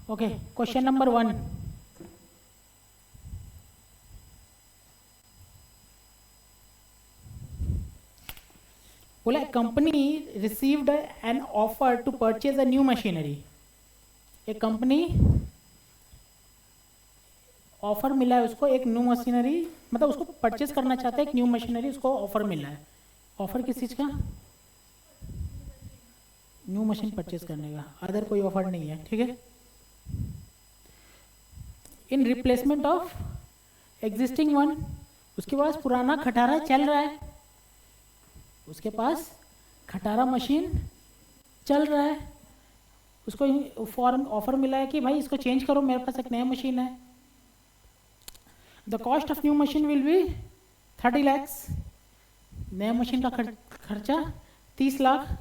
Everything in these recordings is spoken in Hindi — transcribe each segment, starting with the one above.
Okay, question number 1। बोला company received an offer to purchase a new machinery. एक कंपनी ऑफर मिला है उसको एक न्यू मशीनरी, मतलब उसको परचेज करना चाहता है एक न्यू मशीनरी, उसको ऑफर मिला है। ऑफर किस चीज़ का? न्यू मशीन परचेज करने का। अदर कोई ऑफर नहीं है, ठीक है। In replacement of existing one, उसके पास पुराना खटारा चल रहा है, उसके पास खटारा मशीन चल रहा है, उसको फॉर्म ऑफर मिला है कि भाई इसको चेंज करो, मेरे पास एक नया मशीन है। The cost of new machine will be 30 lakhs. नया मशीन का खर्चा 30 लाख।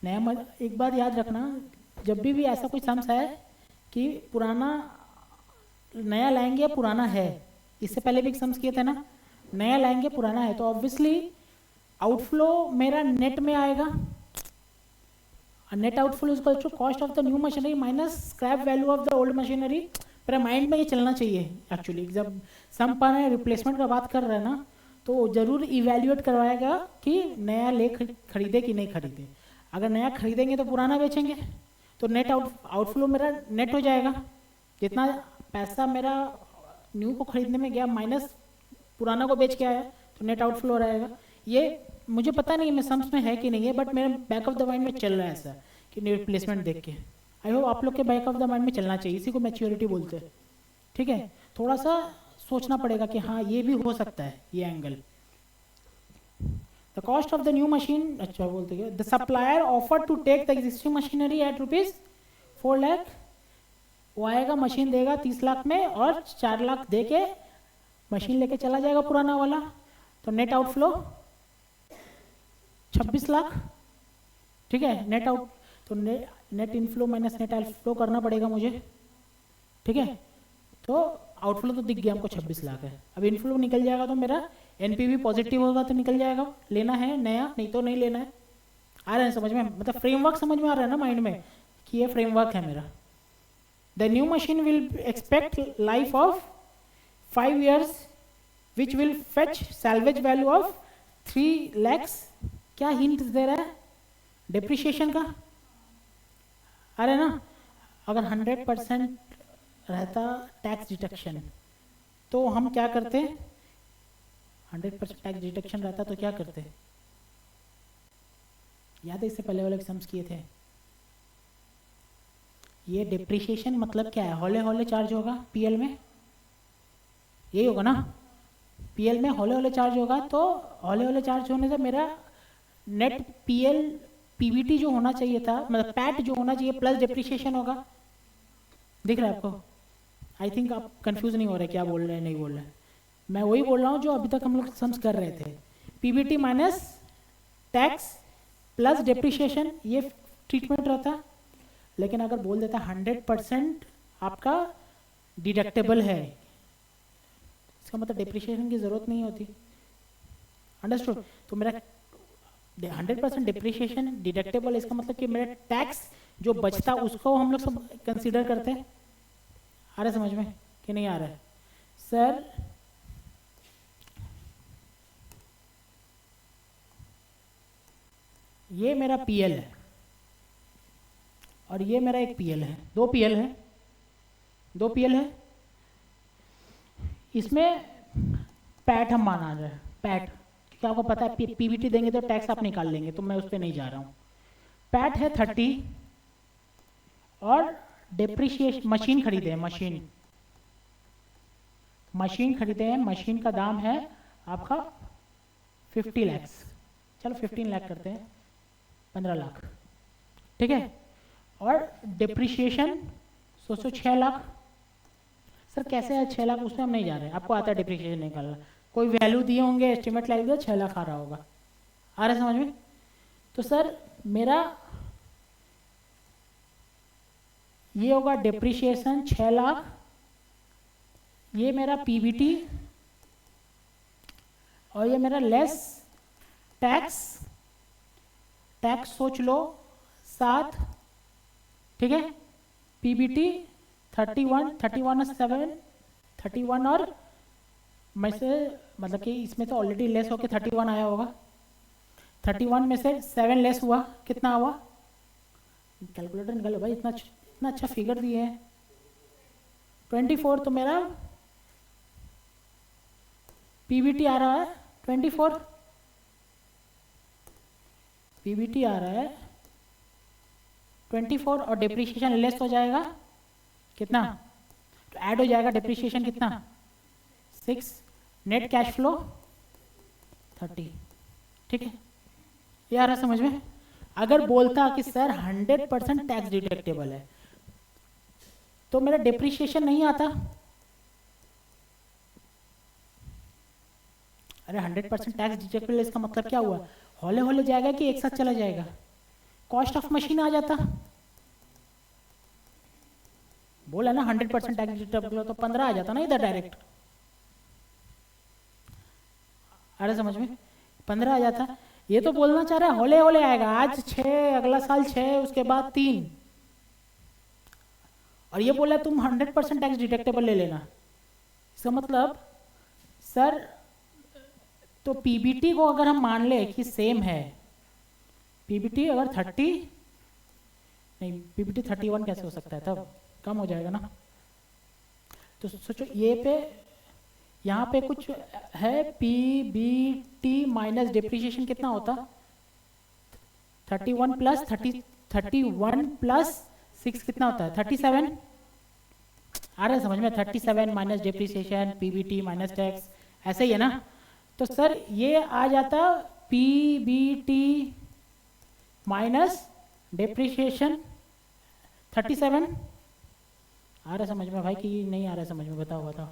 एक बात याद रखना, जब भी ऐसा कोई सम्स है कि पुराना नया लाएंगे या पुराना है, इससे पहले भी सम्स किए थे ना, नया लाएंगे पुराना है, तो ऑब्वियसली आउटफ्लो मेरा नेट में आएगा। Net outflow is equal to cost of the new machinery minus scrap value of the old machinery. मेरे माइंड में ये चलना चाहिए एक्चुअली, जब सम पर रिप्लेसमेंट का बात कर रहे हैं ना, तो जरूर इवेल्युएट करवाएगा कि नया ले खरीदे कि नहीं खरीदे। अगर नया खरीदेंगे तो पुराना बेचेंगे, तो नेट आउटफ्लो मेरा नेट हो जाएगा। जितना पैसा मेरा न्यू को खरीदने में गया माइनस पुराना को बेच के आया, तो नेट आउटफ्लो रहेगा। ये मुझे पता नहीं मैं सम्स में है कि नहीं है, बट मेरे बैक ऑफ द माइंड में चल रहा है ऐसा कि रिप्लेसमेंट देख के। आई होप आप लोग के बैक ऑफ द माइंड में चलना चाहिए, इसी को मैच्योरिटी बोलते हैं, ठीक है। थोड़ा सा सोचना पड़ेगा कि हाँ ये भी हो सकता है, ये angle. The cost of the new machine, अच्छा बोलते हैं, the supplier offer to take the existing machinery at ₹4 lakh. वो आएगा मशीन देगा 30 लाख में और 4 लाख दे के मशीन लेके चला जाएगा पुराना वाला, तो नेट आउटफ्लो 26 लाख, ठीक है। नेट आउट तो net inflow minus net outflow करना पड़ेगा मुझे, ठीक है। तो आउटफ्लो तो दिख गया हमको 26 लाख है। अब इनफ्लो निकल जाएगा तो मेरा एनपीवी पॉजिटिव होगा तो निकल जाएगा। लेना है नया, नहीं तो नहीं लेना है। आ रहा है समझ में, मतलब फ्रेमवर्क समझ में आ रहा है ना माइंड में कि ये फ्रेमवर्क है मेरा। The new machine will expect life of 5 years which will fetch salvage value of 3 lakhs। क्या हिंट दे रहा है डिप्रिशिएशन का? अरे ना, अगर 100% रहता टैक्स डिडक्शन तो हम क्या करते? 100% टैक्स डिडक्शन रहता तो क्या करते? याद है इससे पहले वाले सम्स किए थे। ये डिप्रिशिएशन मतलब क्या है? हौले हौले चार्ज होगा पीएल में, यही होगा ना। पीएल में हौले हौले चार्ज होगा, तो हौले हौले चार्ज होने से मेरा नेट पीएल पीबीटी जो होना चाहिए था, मतलब पैट जो होना चाहिए प्लस डिप्रिशिएशन होगा। दिख रहा है आपको? आई थिंक आप कंफ्यूज नहीं हो रहे क्या बोल रहे हैं नहीं बोल रहे हैं। मैं वही बोल रहा हूँ जो अभी तक हम लोग सम्स कर रहे थे। PBT minus tax plus depreciation, ये ट्रीटमेंट रहता। लेकिन अगर बोल देता 100% आपका डिडक्टेबल है, इसका मतलब डिप्रिशिएशन की जरूरत नहीं होती। अंडरस्टूड? तो मेरा 100% डिप्रिशिएशन डिडक्टेबल, इसका मतलब कि मेरा टैक्स जो बचता उसको हम लोग सब कंसीडर करते हैं। आ रहा है समझ में कि नहीं आ रहा है? सर ये मेरा पीएल है और ये मेरा एक पीएल है, दो पीएल है, दो पीएल है। इसमें पैट हम माना रहे हैं, पैट, क्योंकि आपको पता है पीबीटी देंगे तो टैक्स आप निकाल लेंगे, तो मैं उस पर नहीं जा रहा हूँ। पैट है 30 और डिप्रिशिएशन मशीन खरीदे हैं, मशीन खरीदे हैं, मशीन का दाम है आपका 50 lakhs। चलो 15 लाख करते हैं, 15 लाख, ठीक है। और डिप्रिशिएशन सोचो 6 लाख। सर कैसे है 6 लाख? उसमें हम नहीं जा रहे, आपको आता है डिप्रिशिएशन निकालना। कोई वैल्यू दिए होंगे, एस्टिमेट लगा दिया 6 लाख आ रहा होगा। आ रहा है समझ में? तो सर मेरा ये होगा डिप्रिशिएशन 6 लाख, ये मेरा पीबीटी और ये मेरा लेस टैक्स। टैक्स सोच लो 7, ठीक है। पीबीटी 31 और 7, 31 और में से मतलब कि इसमें तो ऑलरेडी लेस होके 31 आया होगा। 31 में से 7 लेस हुआ, कितना हुआ? कैलकुलेटर निकालो भाई, इतना अच्छा फिगर दिए हैं। 24 तो मेरा पीबीटी आ रहा है 24, पीबीटी आ रहा है 24 और डिप्रिसिएशन लेस हो जाएगा कितना? तो ऐड हो जाएगा डिप्रिसिएशन कितना? 6, नेट कैश फ्लो 30। ठीक है, ये आ रहा समझ में? अगर बोलता कि सर 100% टैक्स डिडक्टेबल है तो मेरा डिप्रिसिएशन नहीं आता। अरे 100% टैक्स डिडक्टेबल इसका मतलब क्या हुआ? हौले हौले जाएगा कि एक साथ चला जाएगा? कॉस्ट ऑफ मशीन आ जाता। बोला ना 100% टैक्स डिडक्टेबल तो 15 आ जाता ना इधर डायरेक्ट। अरे समझ में 15 आ जाता। ये तो बोलना चाह रहा है हौले हौले आएगा, आज 6, अगला साल 6, उसके बाद 3, और ये बोला तुम 100% टैक्स डिडक्टेबल ले लेना। इसका मतलब सर तो पीबीटी को अगर हम मान ले कि सेम है, पीबीटी अगर 30 नहीं, पीबीटी 31 कैसे हो सकता है? तब कम हो जाएगा ना। तो सोचो ये पे यहाँ पे कुछ है, पीबीटी माइनस डिप्रिसिएशन कितना होता? 31 प्लस 31 प्लस 6 कितना होता है? 37। आ रहा है समझ में? 37 minus depreciation, PBT minus tax, ऐसे ही है ना। तो सर ये आ जाता पीबीटी माइनस डिप्रिसिएशन 37। आ रहा समझ में भाई कि नहीं आ रहा समझ में? बताओ बताओ।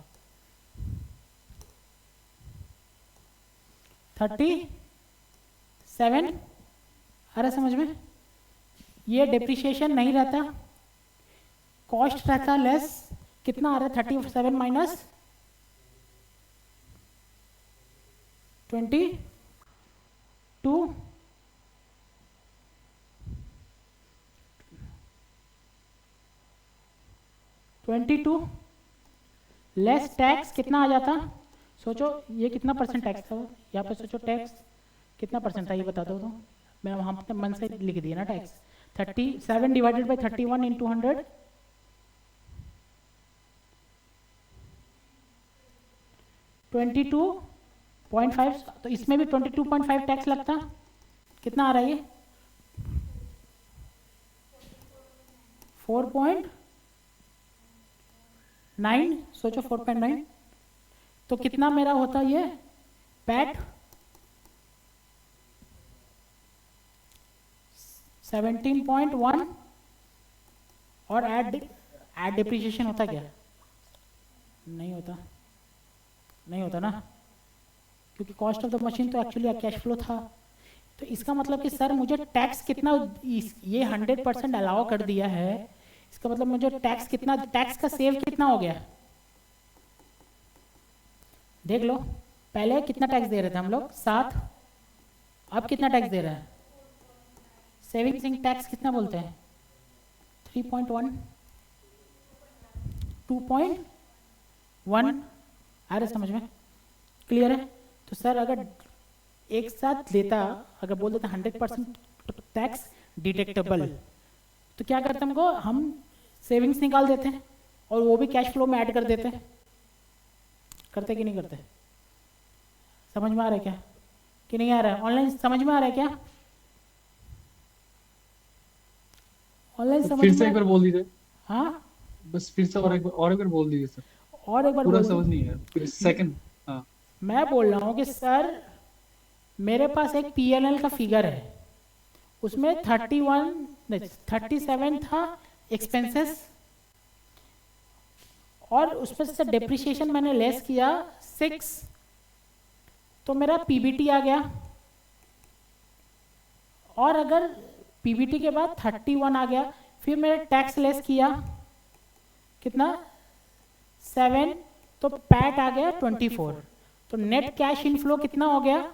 37 आ रहा समझ में? ये डिप्रिसिएशन नहीं रहता, कॉस्ट रहता लेस। कितना आ रहा है? 37 माइनस 22 लेस टैक्स कितना आ जाता? सोचो ये कितना परसेंट टैक्स था? यहाँ पे सोचो टैक्स कितना परसेंट था ये बता दो। तो मैं वहाँ अपने मन से लिख दिया ना टैक्स। 37 divided by 31 into 100, 22.5। तो इसमें भी 22.5 टैक्स लगता। कितना आ रहा है ये? 4.9। सोचो 4.9 तो कितना मेरा होता ये पैट? 17.1 और एड डिप्रिसिएशन होता क्या? नहीं होता, नहीं होता ना, क्योंकि कॉस्ट ऑफ द मशीन तो एक्चुअली कैश फ्लो था। तो इसका मतलब कि सर मुझे टैक्स कितना, ये 100% अलाउ कर दिया है, इसका मतलब मुझे टैक्स कितना, टैक्स का सेव कितना हो गया? देख लो, पहले कितना टैक्स दे रहे थे हम लोग? 7। अब कितना टैक्स दे रहे हैं? सेविंग टैक्स कितना बोलते हैं? 3.1, 2.1। आ रहा समझ में? क्लियर है? तो सर अगर एक साथ लेता, अगर बोल देता 100% टैक्स डिडक्टेबल, तो क्या करते हमको? हम सेविंग्स निकाल देते हैं और वो भी कैश फ्लो में ऐड कर देते हैं। करते कि नहीं करते? समझ में आ रहा है क्या कि नहीं आ रहा है? ऑनलाइन समझ में आ रहा है क्या? ऑनलाइन समझ फिर से में? एक बार बोल दीजिए। हाँ बस फिर से और एक बार बोल दीजिए सर। और एक बार पूरा बोल। समझ नहीं है, फिर सेकंड। हाँ, मैं बोल रहा हूँ कि सर मेरे पास एक पीएनएल का फिगर है, उसमें 37 था एक्सपेंसेस, और उसमें से डेप्रिसिएशन मैंने लेस किया 6, तो मेरा पीबीटी आ गया। और अगर पीबीटी के बाद 31 आ गया, फिर मैंने टैक्स लेस किया कितना? 7, तो पैट आ गया 24। तो नेट कैश इनफ्लो कितना हो गया?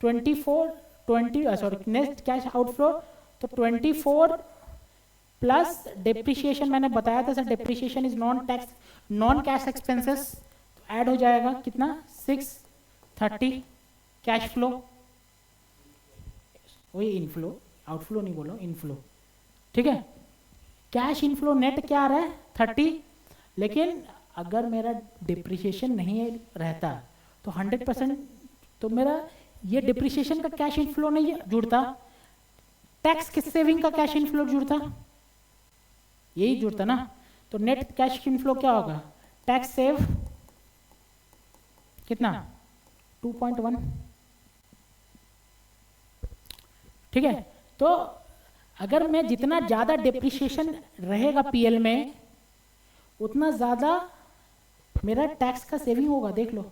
20 नेट कैश आउटफ्लो तो 24 प्लस डेप्रिसिएशन मैंने बताया था sir, depreciation is non cash expenses, तो ऐड हो जाएगा कितना 630 कैश फ्लो, वही इनफ्लो, आउटफ्लो नहीं बोलो, इनफ्लो, ठीक है। कैश इनफ्लो नेट क्या आ रहा है 30, लेकिन अगर मेरा डिप्रिसिएशन नहीं रहता तो 100%, तो मेरा ये डिप्रिसिएशन का कैश इनफ्लो नहीं जुड़ता, टैक्स की सेविंग का कैश इनफ्लो जुड़ता, यही जुड़ता ना। तो नेट कैश इनफ्लो क्या होगा, टैक्स सेव कितना 2.1, ठीक है। तो अगर मैं जितना ज्यादा डिप्रिसिएशन रहेगा पीएल में उतना ज्यादा मेरा टैक्स का सेविंग होगा, देख लो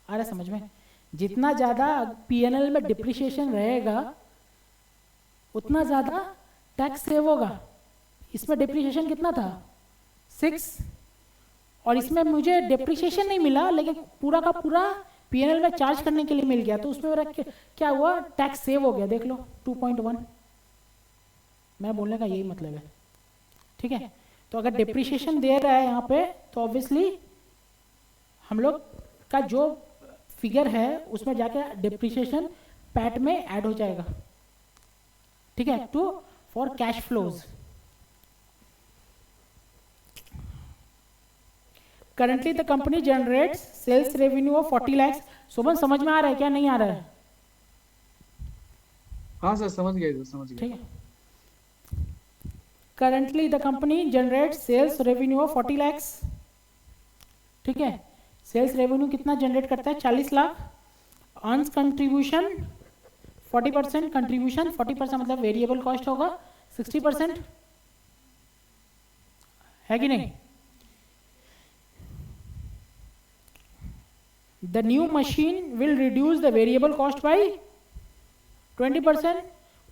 आ रहा समझ में। जितना ज्यादा पीएनएल में डिप्रिसिएशन रहेगा उतना ज्यादा टैक्स सेव होगा। इसमें डिप्रिसिएशन कितना था 6, और इसमें मुझे डिप्रिसिएशन नहीं मिला लेकिन पूरा का पूरा पीएनएल में चार्ज करने के लिए मिल गया, तो उसमें मेरा क्या हुआ, टैक्स सेव हो गया, देख लो 2.1। मैं बोलने का यही मतलब है, ठीक है। तो अगर डिप्रिसिएशन दे रहा है यहाँ पे तो ऑब्वियसली हम लोग का जो फिगर है उसमें जाके डिप्रिसिएशन पैट में ऐड हो जाएगा, ठीक है, to for cash flows. Currently the company generates sales revenue of 40 lakhs। Shobhan समझ में आ रहा है क्या, नहीं आ रहा है? हाँ सर समझ गए सर, समझ गए। ठीक है। Currently the company generates sales revenue of 40 lakhs, ठीक है। सेल्स रेवेन्यू कितना जनरेट करता है 40 लाख। अर्न्स कंट्रीब्यूशन 40%, कंट्रीब्यूशन 40% मतलब वेरिएबल कॉस्ट होगा 60%, है कि नहीं। The new machine will reduce the variable cost by 20%,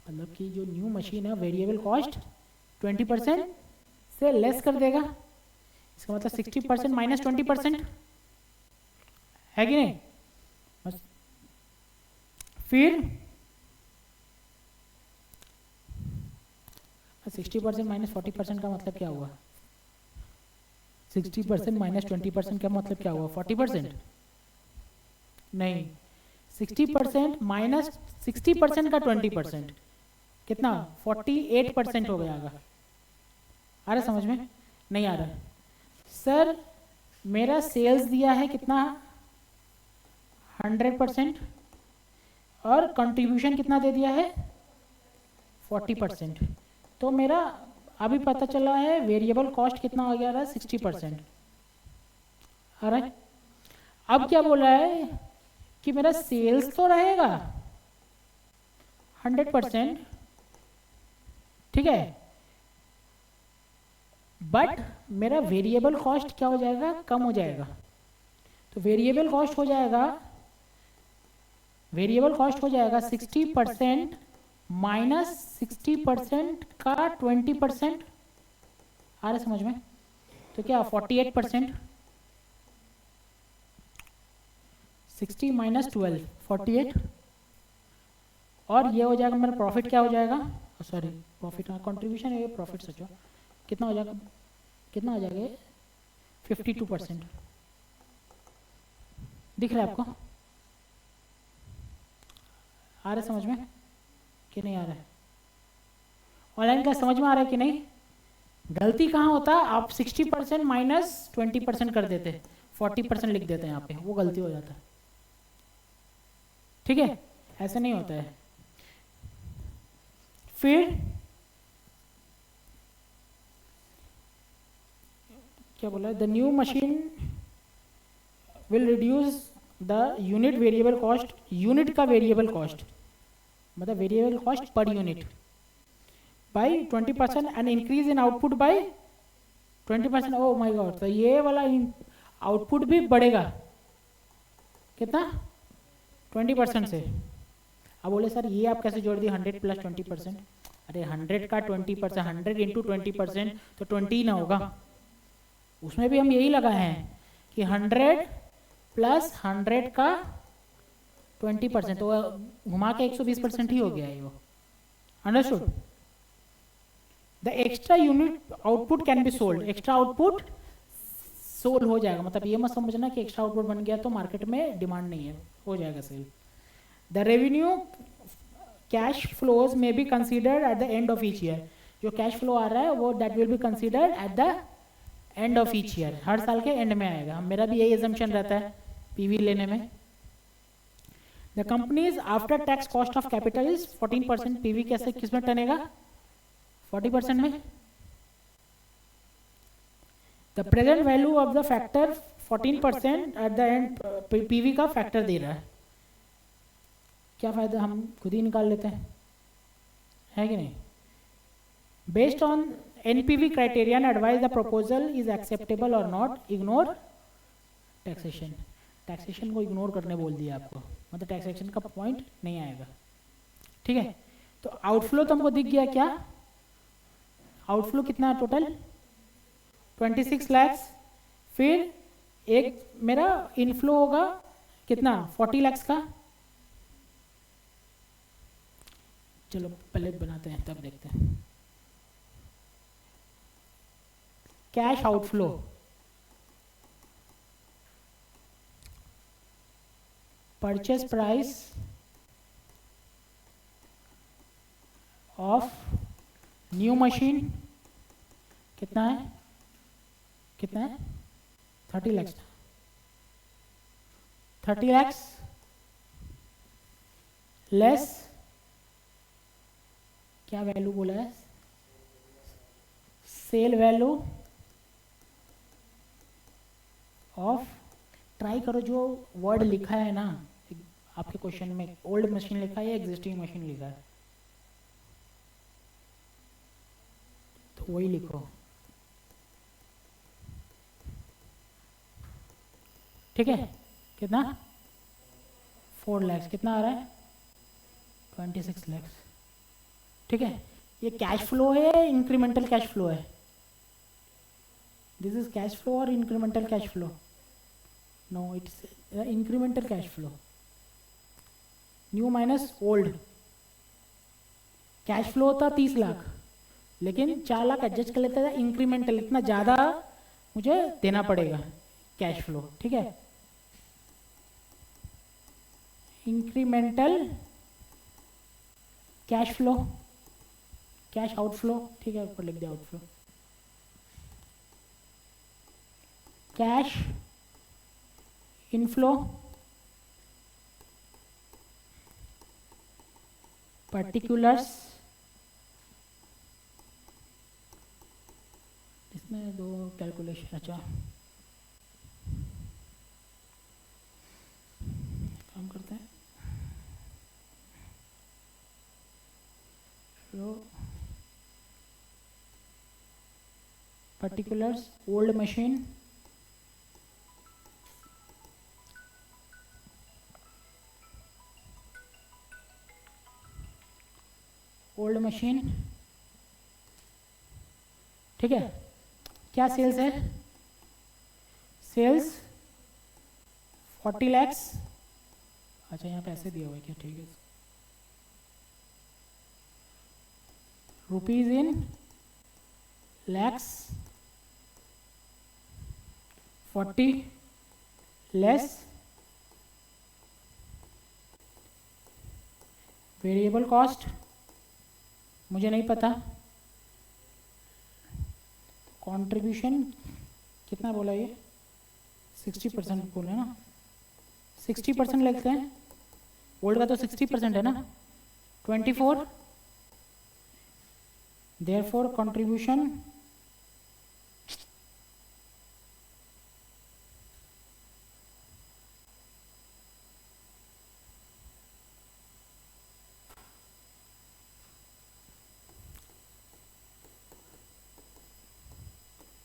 मतलब कि जो न्यू मशीन है वेरिएबल कॉस्ट 20% से लेस कर देगा, इसका मतलब 60% माइनस 20%, है कि नहीं। बस फिर 60% माइनस 40% का मतलब क्या हुआ, 60% माइनस 20% का मतलब क्या हुआ 40%, नहीं 60% माइनस 60% का 20% कितना 48% हो गया। आ रहा समझ में, नहीं आ रहा सर। मेरा सेल्स दिया है कितना 100% और कंट्रीब्यूशन कितना दे दिया है 40%, तो मेरा अभी पता चला है वेरिएबल कॉस्ट कितना हो गया 60%। आ रहा है। अब क्या बोला है कि मेरा सेल्स तो रहेगा 100%, ठीक है, बट मेरा वेरिएबल कॉस्ट क्या हो जाएगा, कम हो जाएगा। तो वेरिएबल कॉस्ट हो जाएगा 60% माइनस 60% का 20%। आ रहा समझ में, तो क्या 48%, 60 माइनस 12 48, और ये हो जाएगा मेरा प्रॉफिट क्या हो जाएगा, सॉरी प्रॉफिट कंट्रीब्यूशन है, प्रॉफिट सोचो कितना हो जाएगा, कितना हो जाएगा 52%। दिख रहा है आपको, आ रहा है समझ में कि नहीं आ रहा है? ऑनलाइन का समझ में आ रहा है कि नहीं? गलती कहाँ होता है, आप 60% माइनस 20% कर देते, 40% लिख देते हैं यहाँ पे, वो गलती हो जाता है, ठीक है, ऐसा नहीं होता है। फिर क्या बोला है, the new machine will reduce the unit variable cost, unit का वेरिएबल कॉस्ट मतलब variable cost per unit by 20% and increase in output by 20%। Oh my god, तो ये वाला आउटपुट भी बढ़ेगा कितना 20% से। अब बोले सर ये आप कैसे जोड़ दिए 100 प्लस 20%, अरे 100 का 20%, 100 इंटू 20% तो 20 ही ना होगा, उसमें भी हम यही लगाए हैं कि 100 प्लस 100 का 20%, तो घुमा के 120% ही हो गया है वो। Understood? The extra unit output can be sold, extra output sold हो जाएगा, मतलब ये मत समझना कि एक्स्ट्रा आउटपुट बन गया तो मार्केट में डिमांड नहीं है, हो जाएगा sale. The revenue cash flows may be considered at the end of each year, जो कैश फ्लो आ रहा है वो that will be considered at the end of each year, हर साल के एंड में आएगा। मेरा भी यही एजम्पशन रहता है पीवी लेने में। The companies after tax cost of capital is 14%, PV कैसे किस में टनेगा? 40% में। The present value of the factor 14% eight the and, PV का फैक्टर दे रहा है, क्या फायदा, हम खुद ही निकाल लेते हैं, है कि नहीं? Based on NPV criterion advise the proposal is acceptable और नॉट, इग्नोर टैक्सेशन, टैक्सेशन को इग्नोर करने बोल दिया आपको, मतलब टैक्सेशन का पॉइंट नहीं आएगा, ठीक है? तो आउटफ्लो तो हमको दिख गया, क्या आउटफ्लो कितना टोटल? 26 लाख। फिर एक मेरा इनफ्लो होगा कितना? 40 लाख का। चलो पहले बनाते हैं तब देखते हैं। Cash outflow, purchase price of new machine कितना है? कितना है? 30 लाख। 30 लाख लेस क्या वैल्यू बोला है? सेल वैल्यू ऑफ, ट्राई करो जो वर्ड लिखा है ना आपके क्वेश्चन में, ओल्ड मशीन लिखा है या एग्जिस्टिंग मशीन लिखा है, तो वही लिखो, ठीक है? कितना? 4 लाख। कितना आ रहा है? 26 लाख, ठीक है? ये कैश फ्लो है, इंक्रीमेंटल कैश फ्लो है? दिस इज कैश फ्लो और incremental cash flow? No, it's incremental cash flow, new minus old. Cash flow होता 30 लाख, लेकिन 4 लाख एडजस्ट कर लेता था, इंक्रीमेंटल इतना ज़्यादा मुझे देना पड़ेगा कैश फ्लो, ठीक है? Incremental cash flow, cash outflow, ठीक है, ऊपर लिख दिया आउटफ्लो। कैश इनफ्लो, पर्टिकुलर्स, इसमें दो कैलकुलेशन, अच्छा काम करते हैं। Flow particulars old machine, old machine, ठीक है? क्या सेल्स है? सेल्स 40 लाख। अच्छा यहाँ पैसे दिया हुआ है क्या? ठीक है, rupees in lakhs, 40 less variable cost, मुझे नहीं पता। कंट्रीब्यूशन कितना बोला ये? 60% बोला ना, 60% लगते हैं, ओल्ड का तो 60% है ना, 24, देयरफॉर कंट्रीब्यूशन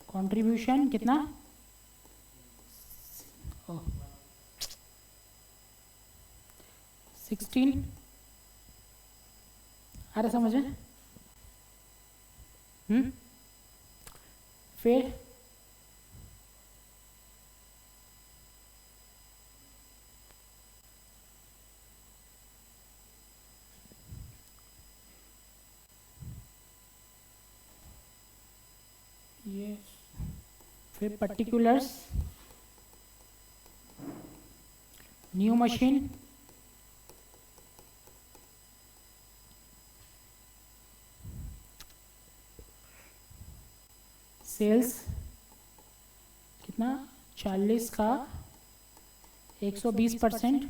कंट्रीब्यूशन कितना? 16, आ रहा समझ में? फिर ये फिर पर्टिकुलर्स, न्यू मशीन, सेल्स कितना 40 का 120%,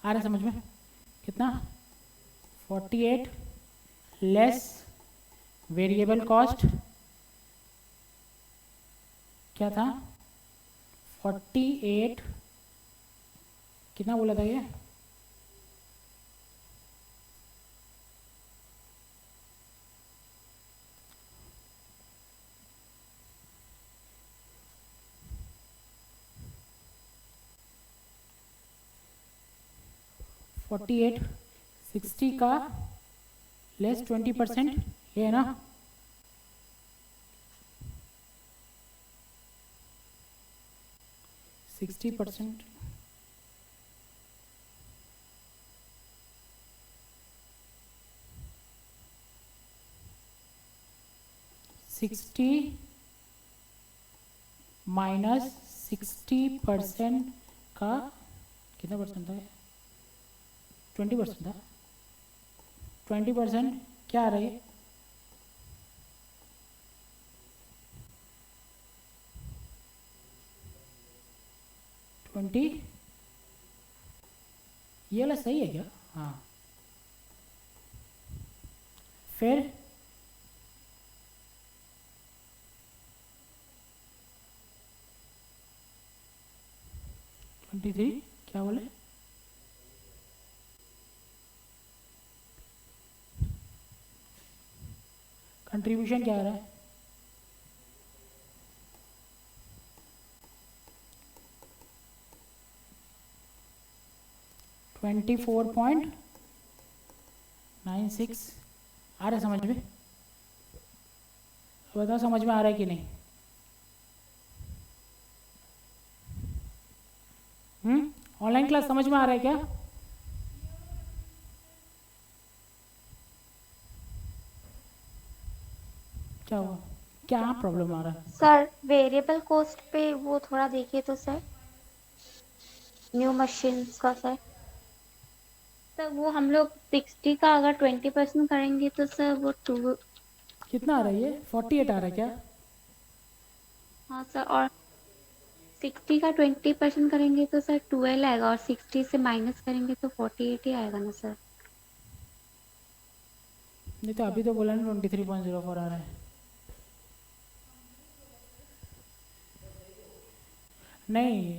आ रहा है समझ में कितना 48 लेस वेरिएबल कॉस्ट क्या था 48 कितना बोला था ये फोर्टी एट 60 का लेस 20%, ये है ना। सिक्सटी परसेंट सिक्सटी माइनस 60% का कितना परसेंट था 20% था 20% क्या आ रही है 20 ये वाला सही है क्या हाँ फिर ट्वेंटी थ्री क्या बोले कंट्रीब्यूशन क्या आ रहा है 24.96 आ रहा है समझ में बताओ समझ में आ रहा है कि नहीं ऑनलाइन क्लास समझ में आ रहा है क्या क्या हुआ क्या प्रॉब्लम आ रहा है सर वेरिएबल कॉस्ट पे वो थोड़ा देखिए तो सर न्यू मशीन्स का सर वो हम लोग 60 का अगर 20% करेंगे तो सर वो 2 कितना आ रहा है ये 48 आ रहा है क्या हाँ सर और 60 का 20% करेंगे तो सर 12 आएगा और 60 से माइनस करेंगे तो 48 ही आएगा ना सर नहीं तो अभी तो बोला ना 23.04 आ रहा है नहीं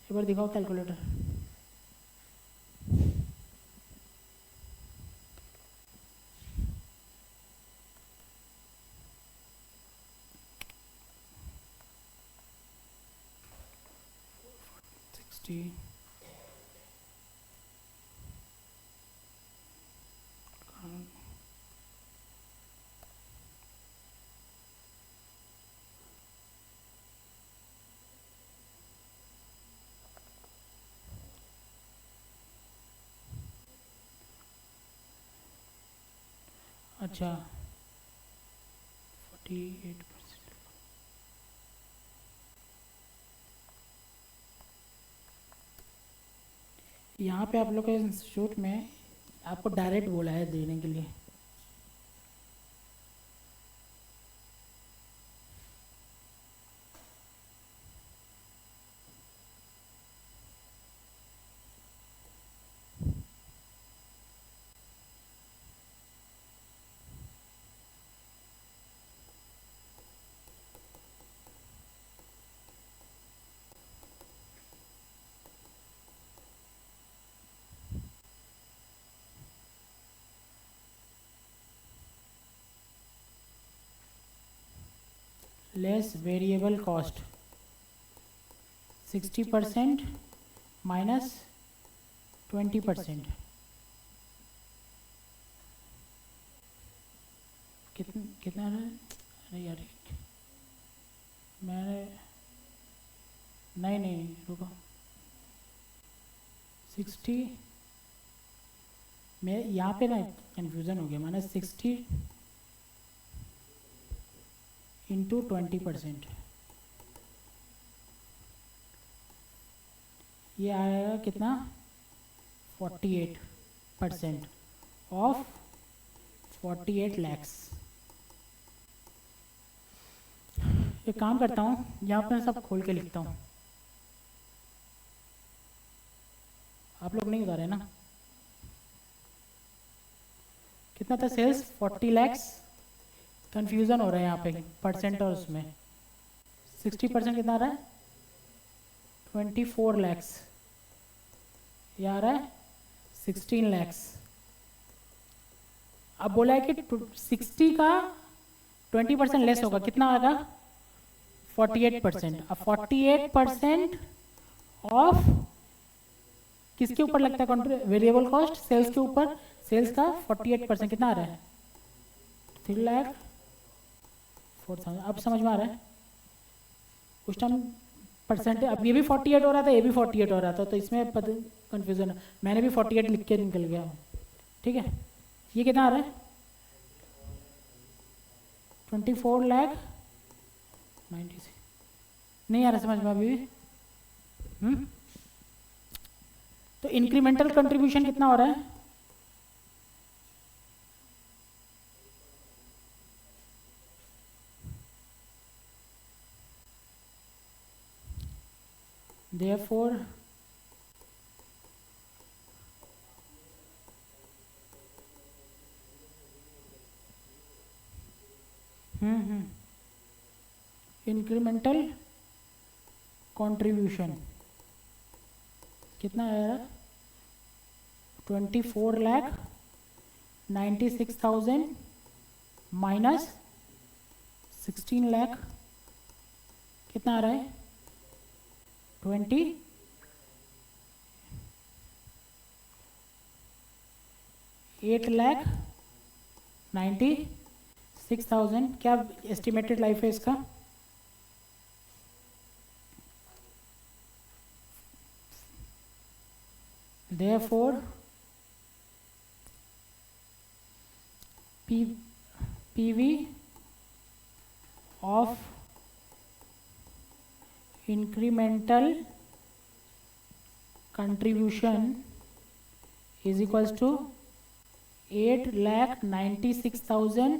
एक बार दिखाओ कैलकुलेटर अच्छा 48%। यहाँ पे आप लोग के इंस्टीट्यूट में आपको डायरेक्ट बोला है देने के लिए लेस वेरिएबल कॉस्ट 60% माइनस 20% कितना है अरे यार मैंने नहीं रुको 60 मैं यहाँ पे ना कंफ्यूजन हो गया मैंने 60 इंटू 20%, ये आएगा कितना 48% ऑफ 48 लैक्स। एक काम करता हूँ, यहाँ पर सब खोल के लिखता हूँ, आप लोग नहीं बता रहे ना कितना था सेल्स 40 लैक्स, कंफ्यूजन हो रहा है यहाँ पे परसेंट और उसमें 60% कितना आ रहा है 24 लैक्स, ये आ रहा है 16 लैक्स। अब बोला है कि 60 का 20% लेस होगा, कितना आएगा 48%। अब 48% ऑफ किसके ऊपर लगता है वेरिएबल कॉस्ट, सेल्स के ऊपर, सेल्स का 48% कितना आ रहा है 3,04,000। अब समझ में आ रहा है, उस टाइम परसेंट, अब ये भी 48 हो रहा था, ये भी 48 हो रहा था, तो इसमें कंफ्यूजन है, मैंने भी 48 लिख के निकल गया। ठीक है, ये कितना आ रहा है 24 लाख 96, नहीं आ रहा समझ में अभी भी। तो इंक्रीमेंटल कंट्रीब्यूशन कितना हो रहा है therefore इंक्रीमेंटल कंट्रीब्यूशन कितना आएगा 24,96,000 माइनस 16 लाख कितना आ रहा है 28,96,000। क्या एस्टिमेटेड लाइफ है इसका therefore PV of incremental contribution is equals to 8,96,000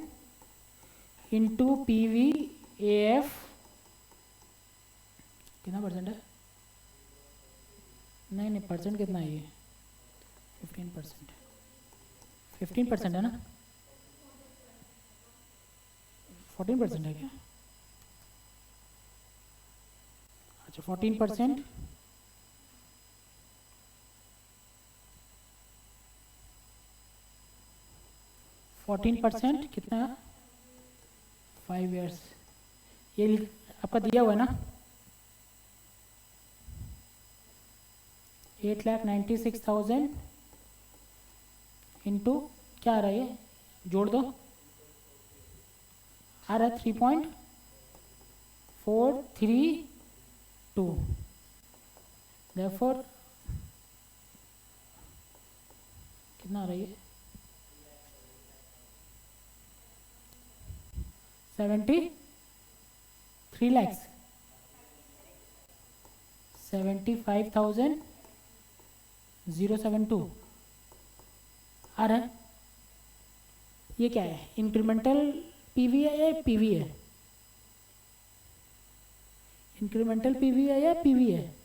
into PVAF कितना परसेंट है, नहीं परसेंट कितना है ये 15%, 15% है ना 14% है क्या, अच्छा 14%, कितना 5 years, ये आपका दिया हुआ है ना 8,96,000 इंटू क्या आ रहा है, ये जोड़ दो, आ रहा है 3.432, therefore कितना आ रही है 73 lakhs 75,072 आ रहा है। ये क्या है इंक्रीमेंटल पीवी है या पीवी है, इंक्रीमेंटल पीवी है या पीवी है,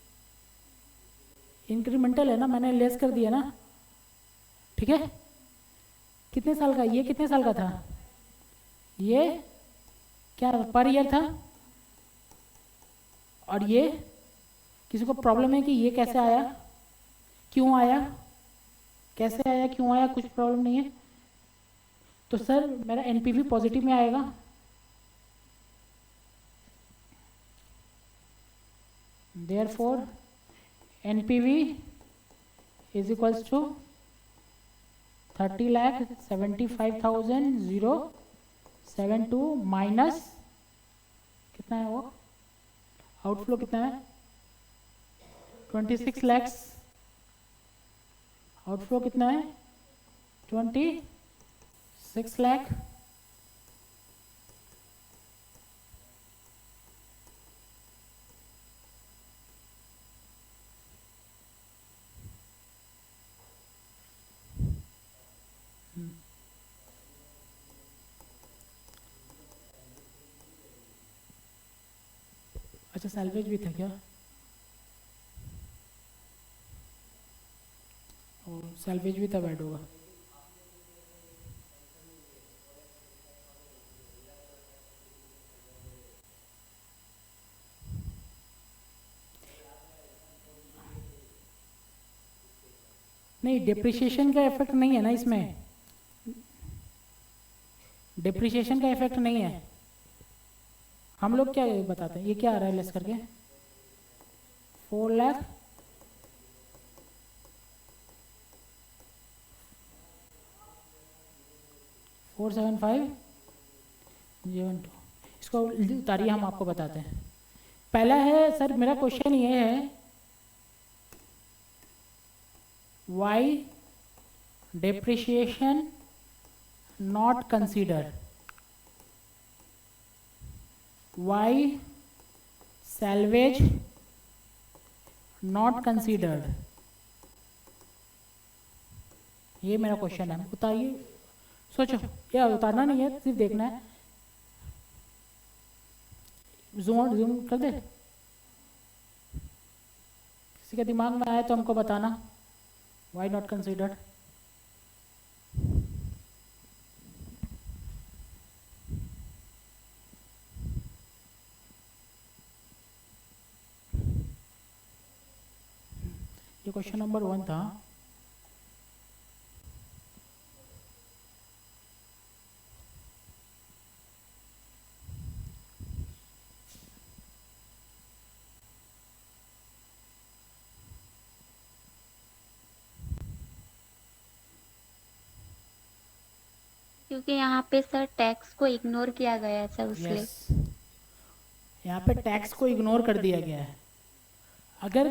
इंक्रीमेंटल है ना, मैंने लेस कर दिया ना। ठीक है, कितने साल का, ये कितने साल का था, ये क्या पर ईयर था, और ये किसी को प्रॉब्लम है कि ये कैसे आया, क्यों आया, कैसे आया, क्यों आया, कुछ प्रॉब्लम नहीं है। तो सर मेरा एनपीवी पॉजिटिव में आएगा, therefore NPV is equals to 30,75,072 minus कितना है वो, आउटफ्लो कितना है 26 lakhs, आउटफ्लो कितना है 26 लाख अच्छा सैल्वेज भी था क्या? और सैल्वेज भी तब ऐड होगा। नहीं, डिप्रिशिएशन का इफेक्ट नहीं है ना इसमें, डिप्रिशिएशन का इफेक्ट नहीं है। हम लोग क्या बताते हैं, ये क्या आ रहा है लेस करके 4 लाख 475,012। इसको उतारिए, हम आपको बताते हैं। पहला है सर, मेरा क्वेश्चन ये है, Y depreciation not considered, why salvage not considered, ये मेरा क्वेश्चन है। उतारिए, सोचो, या उतारना नहीं है, सिर्फ देखना है। जूम कर दे, किसी के दिमाग में आए तो हमको बताना, why not considered। ये क्वेश्चन नंबर 1 था। क्योंकि यहाँ पे सर टैक्स को इग्नोर किया गया है सर, उसलिए। यस, यहाँ पे टैक्स को इग्नोर कर दिया गया है। अगर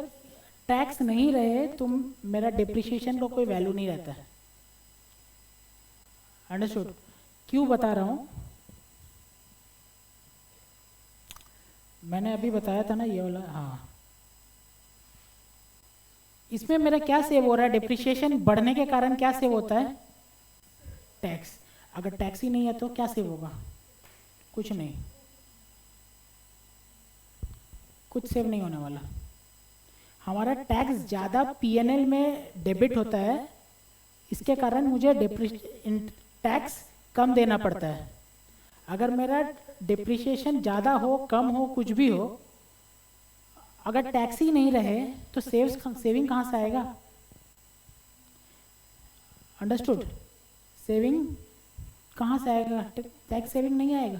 टैक्स नहीं रहे तो मेरा डिप्रिशिएशन का कोई वैल्यू नहीं रहता है। अंडरस्टूड? क्यों बता रहा हूँ, मैंने अभी बताया था ना ये वाला। हाँ, इसमें मेरा क्या सेव हो रहा है, डिप्रिशिएशन बढ़ने के कारण क्या सेव होता है, टैक्स। अगर टैक्स ही नहीं है तो क्या सेव होगा, कुछ नहीं, कुछ सेव नहीं होने वाला। हमारा टैक्स ज़्यादा पीएनएल में डेबिट होता है, इसके कारण मुझे टैक्स कम देना पड़ता है। अगर मेरा डिप्रिशिएशन ज़्यादा हो, कम हो, कुछ भी हो, अगर टैक्स ही नहीं रहे तो सेविंग कहाँ से आएगा? अंडरस्टूड? सेविंग कहाँ से आएगा? टैक्स सेविंग नहीं आएगा।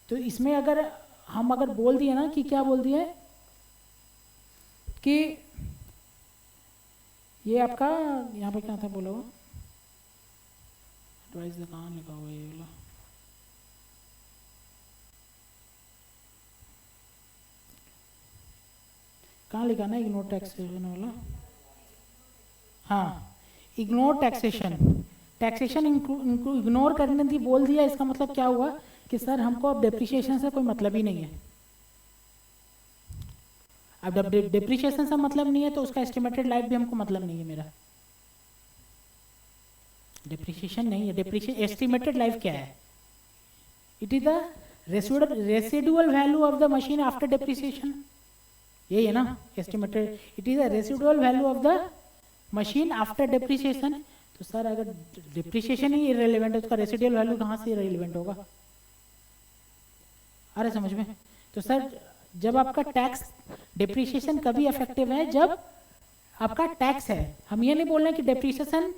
तो इसमें अगर हम बोल दिए ना कि क्या बोल दिए कि ये आपका यहाँ पे क्या था, बोलो, एडवाइस कहाँ लिखा हुआ है ये वाला, कहाँ लिखा ना, इग्नोर टैक्सेशन वाला। हाँ, इग्नोर टैक्सेशन, टैक्सेशन इग्नोर करने दी बोल दिया। इसका मतलब क्या हुआ कि सर हमको अब डिप्रिशिएशन से कोई मतलब ही नहीं है। अब जब डिप्रिशिएशन से मतलब नहीं है तो उसका एस्टिमेटेड लाइफ भी हमको मतलब नहीं है। मेरा डिप्रिशिएशन नहीं है, डिप्रिशिएशन एस्टिमेटेड लाइफ क्या है? It is the residual value of the machine after depreciation, यही है ना estimated. It is the residual value of the machine after depreciation. तो सर अगर डिप्रिसिएशन ही इररिलेवेंट है तो उसका रेसिडुअल वैल्यू कहाँ से इररिलेवेंट होगा? अरे समझ में? तो सर जब आपका टैक्स, डिप्रिसिएशन कभी इफेक्टिव है जब आपका टैक्स है। हम ये नहीं बोल रहे कि डिप्रिसिएशन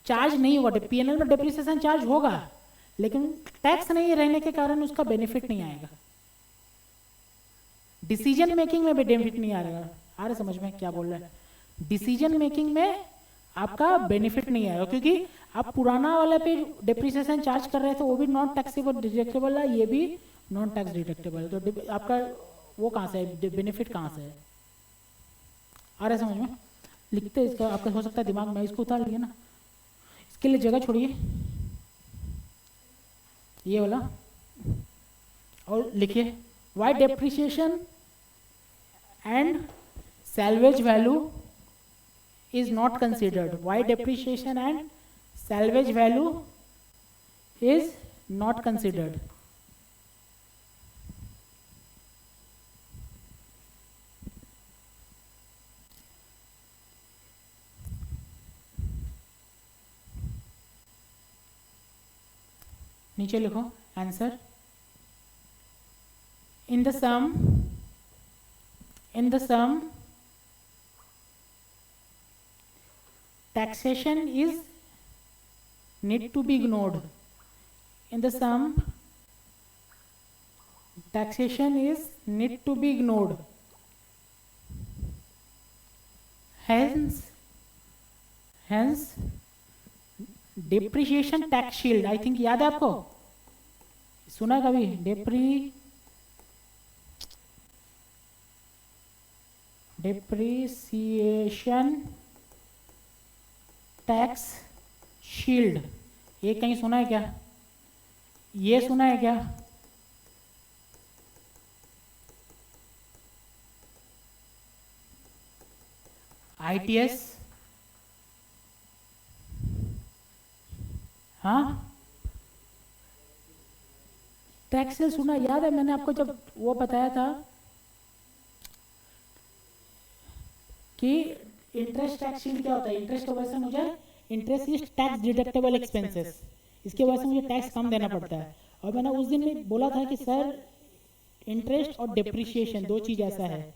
चार्ज नहीं होगा, पीएनएल में डिप्रिसिएशन चार्ज होगा, लेकिन टैक्स नहीं रहने के कारण उसका बेनिफिट नहीं आएगा, डिसीजन मेकिंग में भी बेनिफिट नहीं आएगा। आ रहा समझ में क्या बोल रहा है? डिसीजन मेकिंग में आपका बेनिफिट नहीं आएगा, क्योंकि आप पुराना वाले पे डिप्रिसिएशन चार्ज कर रहे थे, वो भी नॉन टैक्सेबल डिडक्टेबल है, ये भी नॉन टैक्स डिडक्टेबल है। तो आपका वो कहाँ से है, बेनिफिट कहाँ से है? आ रहा है समझ में? लिखते इसका, आपका हो सकता है दिमाग में, इसको उतार लिए ना, इसके लिए जगह छोड़िए ये वाला और लिखिए why depreciation and salvage value is not considered. Why depreciation and salvage value is not considered? नीचे लिखो answer. In the sum taxation is need to be ignored. In the sum taxation is need to be ignored. Hence depreciation tax shield, I think याद है आपको, सुना है कभी? depreciation टैक्स शील्ड, ये कहीं सुना है क्या? ये सुना है क्या? ITS, हाँ टैक्स से सुना, याद है मैंने आपको जब वो बताया था कि इंटरेस्ट टैक्स शील्ड क्या होता है। इंटरेस्ट की वजह से मुझे interest is tax deductible expenses, इसके वजह से मुझे टैक्स कम देना पड़ता है। और मैंने उस दिन में बोला था कि सर इंटरेस्ट और डिप्रिसिएशन दो चीज़ ऐसा है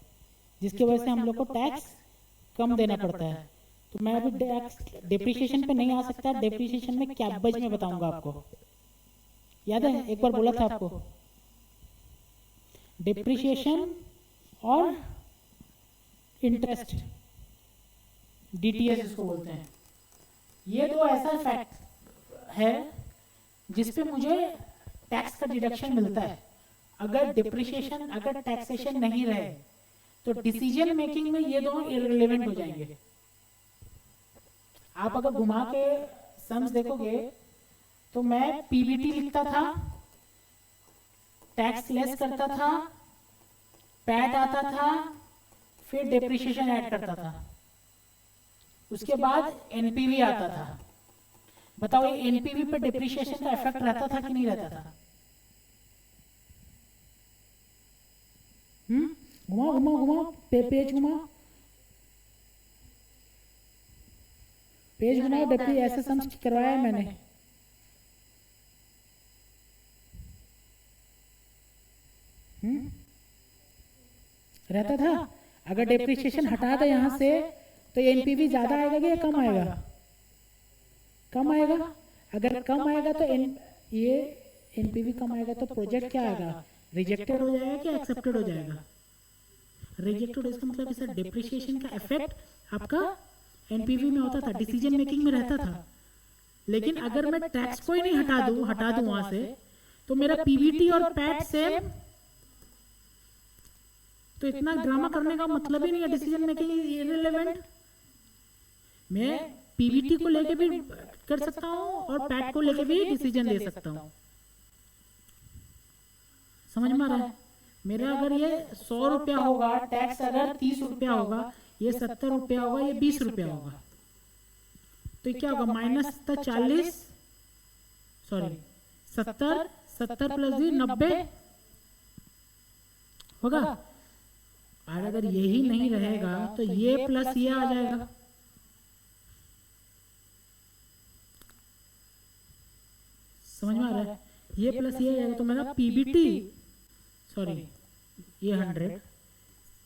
जिसकी वजह से हम लोग को टैक्स कम देना पड़ता है। तो मैं अभी टैक्स डिप्रिसिएशन पे नहीं आ सकता, डिप्रिसिएशन में क्या बज में बताऊंगा आपको, याद है एक बार बोला था आपको। डिप्रिसिएशन और इंटरेस्ट, DTS इसको बोलते हैं, ये दो ऐसा फैक्ट है जिसपे मुझे टैक्स का डिडक्शन मिलता है। अगर डिप्रिसिएशन, अगर टैक्सेशन नहीं रहे तो डिसीजन मेकिंग में ये दोनों इररिलेवेंट हो जाएंगे। आप अगर घुमा के सम्स देखोगे तो मैं PBT लिखता था, टैक्स लेस करता था, पैट आता था, फिर डिप्रिसिएशन ऐड करता था, उसके बाद NPV आता था। बताओ ये NPV पे डिप्रिसिएशन का इफेक्ट रहता था कि नहीं रहता था? घुमाओ घुमाओ घुमाओ, पेज घुमाओ, पेज घुमाओ, डिप्री ऐसे सम्स करवाया है मैंने। रहता था। अगर डिप्रिसिएशन हटा दे यहाँ से तो ये NPV ज्यादा आएगा कि या कम आएगा? कम आएगा। अगर कम आएगा तो ये NPV कम आएगा तो प्रोजेक्ट क्या आएगा? रिजेक्टेड हो जाएगा कि एक्सेप्टेड हो जाएगा? रिजेक्टेड। इसका मतलब कि सर डिप्रिसिएशन का इफेक्ट आपका NPV में होता था, डिसीजन मेकिंग में रहता था। लेकिन अगर मैं टैक्स को ही नहीं हटा दूं वहां से तो मेरा PBT और पैट सेम, तो इतना ड्रामा करने का मतलब ही नहीं है। Decision making is irrelevant. मैं PBT को लेके भी कर सकता हूँ और पैट को लेके भी डिसीजन ले सकता हूँ। समझ में आ रहा है? मेरा अगर ये 100 रुपया होगा, टैक्स अगर 30 रुपया होगा, ये 70 रुपया होगा, ये 20 रुपया होगा, तो क्या होगा? -40, सॉरी 70 प्लस 90 होगा। और अगर यही नहीं रहेगा तो ये प्लस ये आ जाएगा। समझ में आ रहा है? ये प्लस ये आ जाएगा तो मेरा PBT, सॉरी ये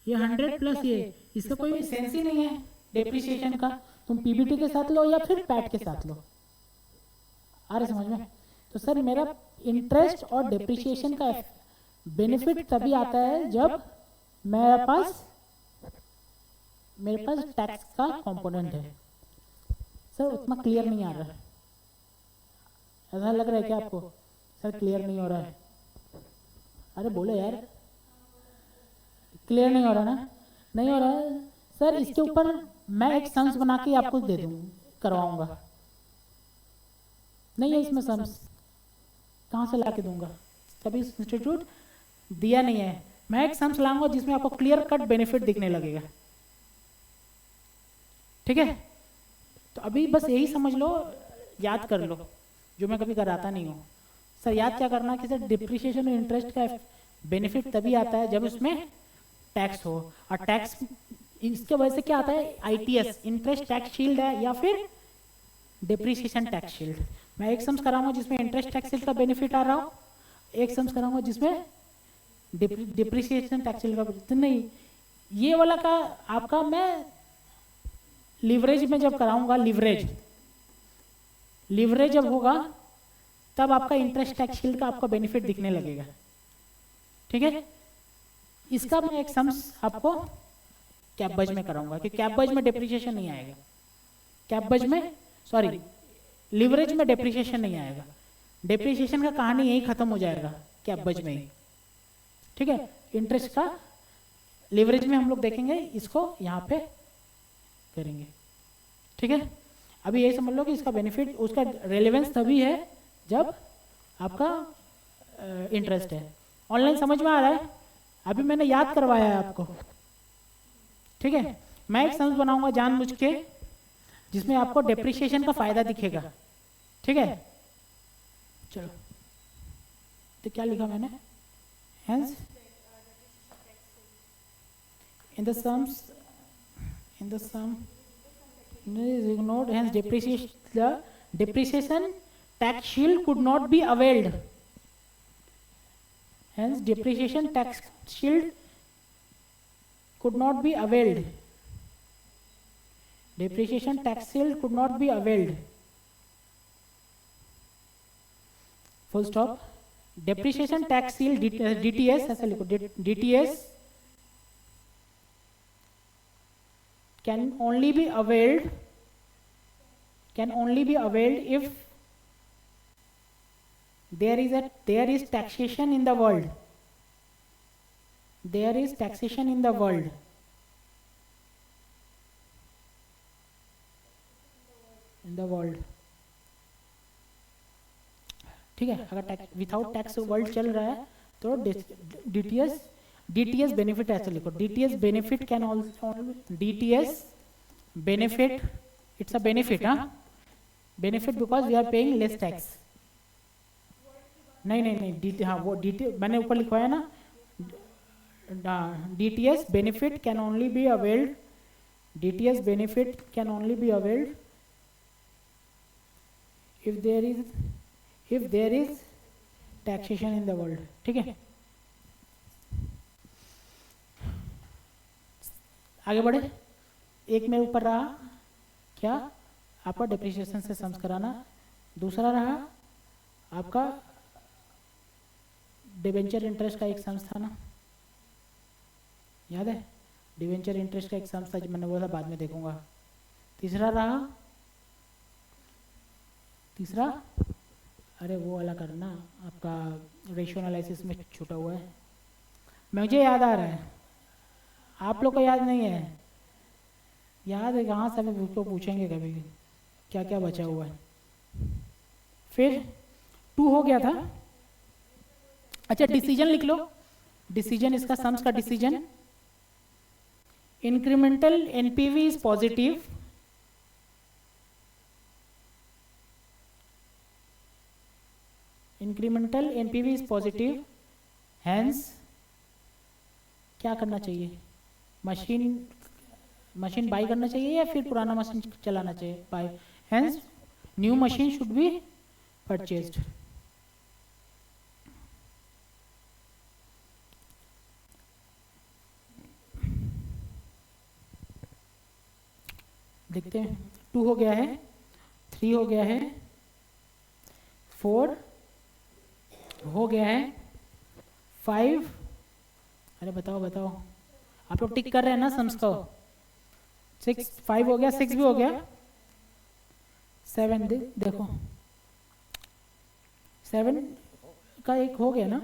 100 प्लस ये, इसका कोई सेंस ही नहीं है डिप्रिसिएशन का। तुम PBT के साथ लो या फिर पैट के साथ लो। आ रहा समझ में? तो सर मेरा इंटरेस्ट और डिप्रिसिएशन का बेनिफिट तभी आता है जब मेरे पास टैक्स का कंपोनेंट है। सर उतना क्लियर नहीं आ रहा है, ऐसा लग रहा है क्या आपको? सर क्लियर नहीं हो रहा है। अरे बोलो यार, क्लियर नहीं हो रहा ना? नहीं हो रहा है सर। इसके ऊपर मैं एक सम्स बना के आपको दे दूँ, करवाऊंगा। नहीं है इसमें सम्स, कहाँ से ला के दूंगा? कभी इंस्टीट्यूट दिया नहीं है। मैं एक सम्स लाऊंगा जिसमें आपको क्लियर कट बेनिफिट दिखने लगेगा। ठीक है? तो अभी बस यही समझ लो, याद कर लो, जो मैं कभी कराता नहीं हूँ। सर याद क्या करना कि सर डिप्रिसिएशन और इंटरेस्ट का बेनिफिट तभी आता है जब उसमें टैक्स हो। और टैक्स इसके वजह से क्या आता है? ITS, इंटरेस्ट टैक्स शील्ड है, या फिर डिप्रिसिएशन टैक्स शील्ड। मैं एक सम्स कराऊंगा जिसमें इंटरेस्ट टैक्स का बेनिफिट आ रहा हो, एक सम्स कराऊंगा जिसमें डिप्रिसिएशन टैक्स का benefit नहीं। ये वाला का आपका मैं लिवरेज में जब कराऊंगा, लिवरेज जब होगा तब आपका इंटरेस्ट टैक्स शील्ड का आपका बेनिफिट दिखने लगेगा। ठीक है, इसका मैं एक सम्स आपको कैपबज में कराऊंगा कि कैपबज में डेप्रिसिएशन नहीं आएगा, कैपबज में सॉरी लिवरेज में डेप्रिसिएशन नहीं आएगा, डेप्रिसिएशन का कहानी यही खत्म हो जाएगा कैपबज में ही। ठीक है, इंटरेस्ट का लिवरेज में हम लोग देखेंगे, इसको यहाँ पे करेंगे। ठीक है, अभी यही समझ लो कि इसका बेनिफिट, उसका रेलेवेंस तभी है जब आपका इंटरेस्ट है। ऑनलाइन समझ में आ रहा है? अभी मैंने याद करवाया है आपको। ठीक है, मैं एक सम्स बनाऊंगा जानबूझ के जिसमें आपको डेप्रिसिएशन का फायदा दिखेगा। ठीक है, चलो तो क्या लिखा मैंने, hence in the sum is ignored, hence depreciation tax shield could not be availed, hence depreciation tax shield could not be availed, depreciation tax shield could not be availed, full stop। depreciation tax shield DTS ऐसा लिखो, DTS can only be availed if there is taxation in the world, there is taxation in the world, ठीक है। अगर विदाउट टैक्स वर्ल्ड चल रहा है तो डीटीएस बेनिफिट ऐसे लिखो, DTS benefit can also, DTS benefit, it's a benefit, हाँ benefit because we are paying less tax. नहीं हाँ वो डी मैंने ऊपर लिखवाया ना, DTS benefit can only be availed, DTS benefit can only be availed if there is taxation in the world। ठीक है, आगे बढ़े। एक में ऊपर रहा क्या आपका डेप्रिसिएशन से सम्स कराना, दूसरा रहा आपका डिवेंचर इंटरेस्ट का एक सम्स था ना, याद है? डिवेंचर इंटरेस्ट का एक सम्स था, मैंने बोला बाद में देखूंगा। तीसरा रहा, तीसरा अरे वो वाला करना आपका रेशियो एनालिसिस में छूटा हुआ है, मुझे याद आ रहा है, आप लोग को याद नहीं है? याद है कहाँ से? अभी उसको पूछेंगे कभी क्या क्या बचा हुआ है। फिर 2 हो गया था। अच्छा डिसीजन लिख लो, डिसीजन इसका सम्स का decision, incremental NPV is positive, incremental NPV is positive, hence क्या करना चाहिए? मशीन बाई करना चाहिए या फिर पुराना मशीन चलाना चाहिए? By, hence new machine should be purchased. देखते हैं, 2 हो गया है, 3 हो गया है, 4 हो गया है, 5, अरे बताओ आप लोग टिक कर रहे हैं ना सम्स को? 6, 5 हो गया, 6 भी हो गया, 7 देखो 7 का एक हो गया ना,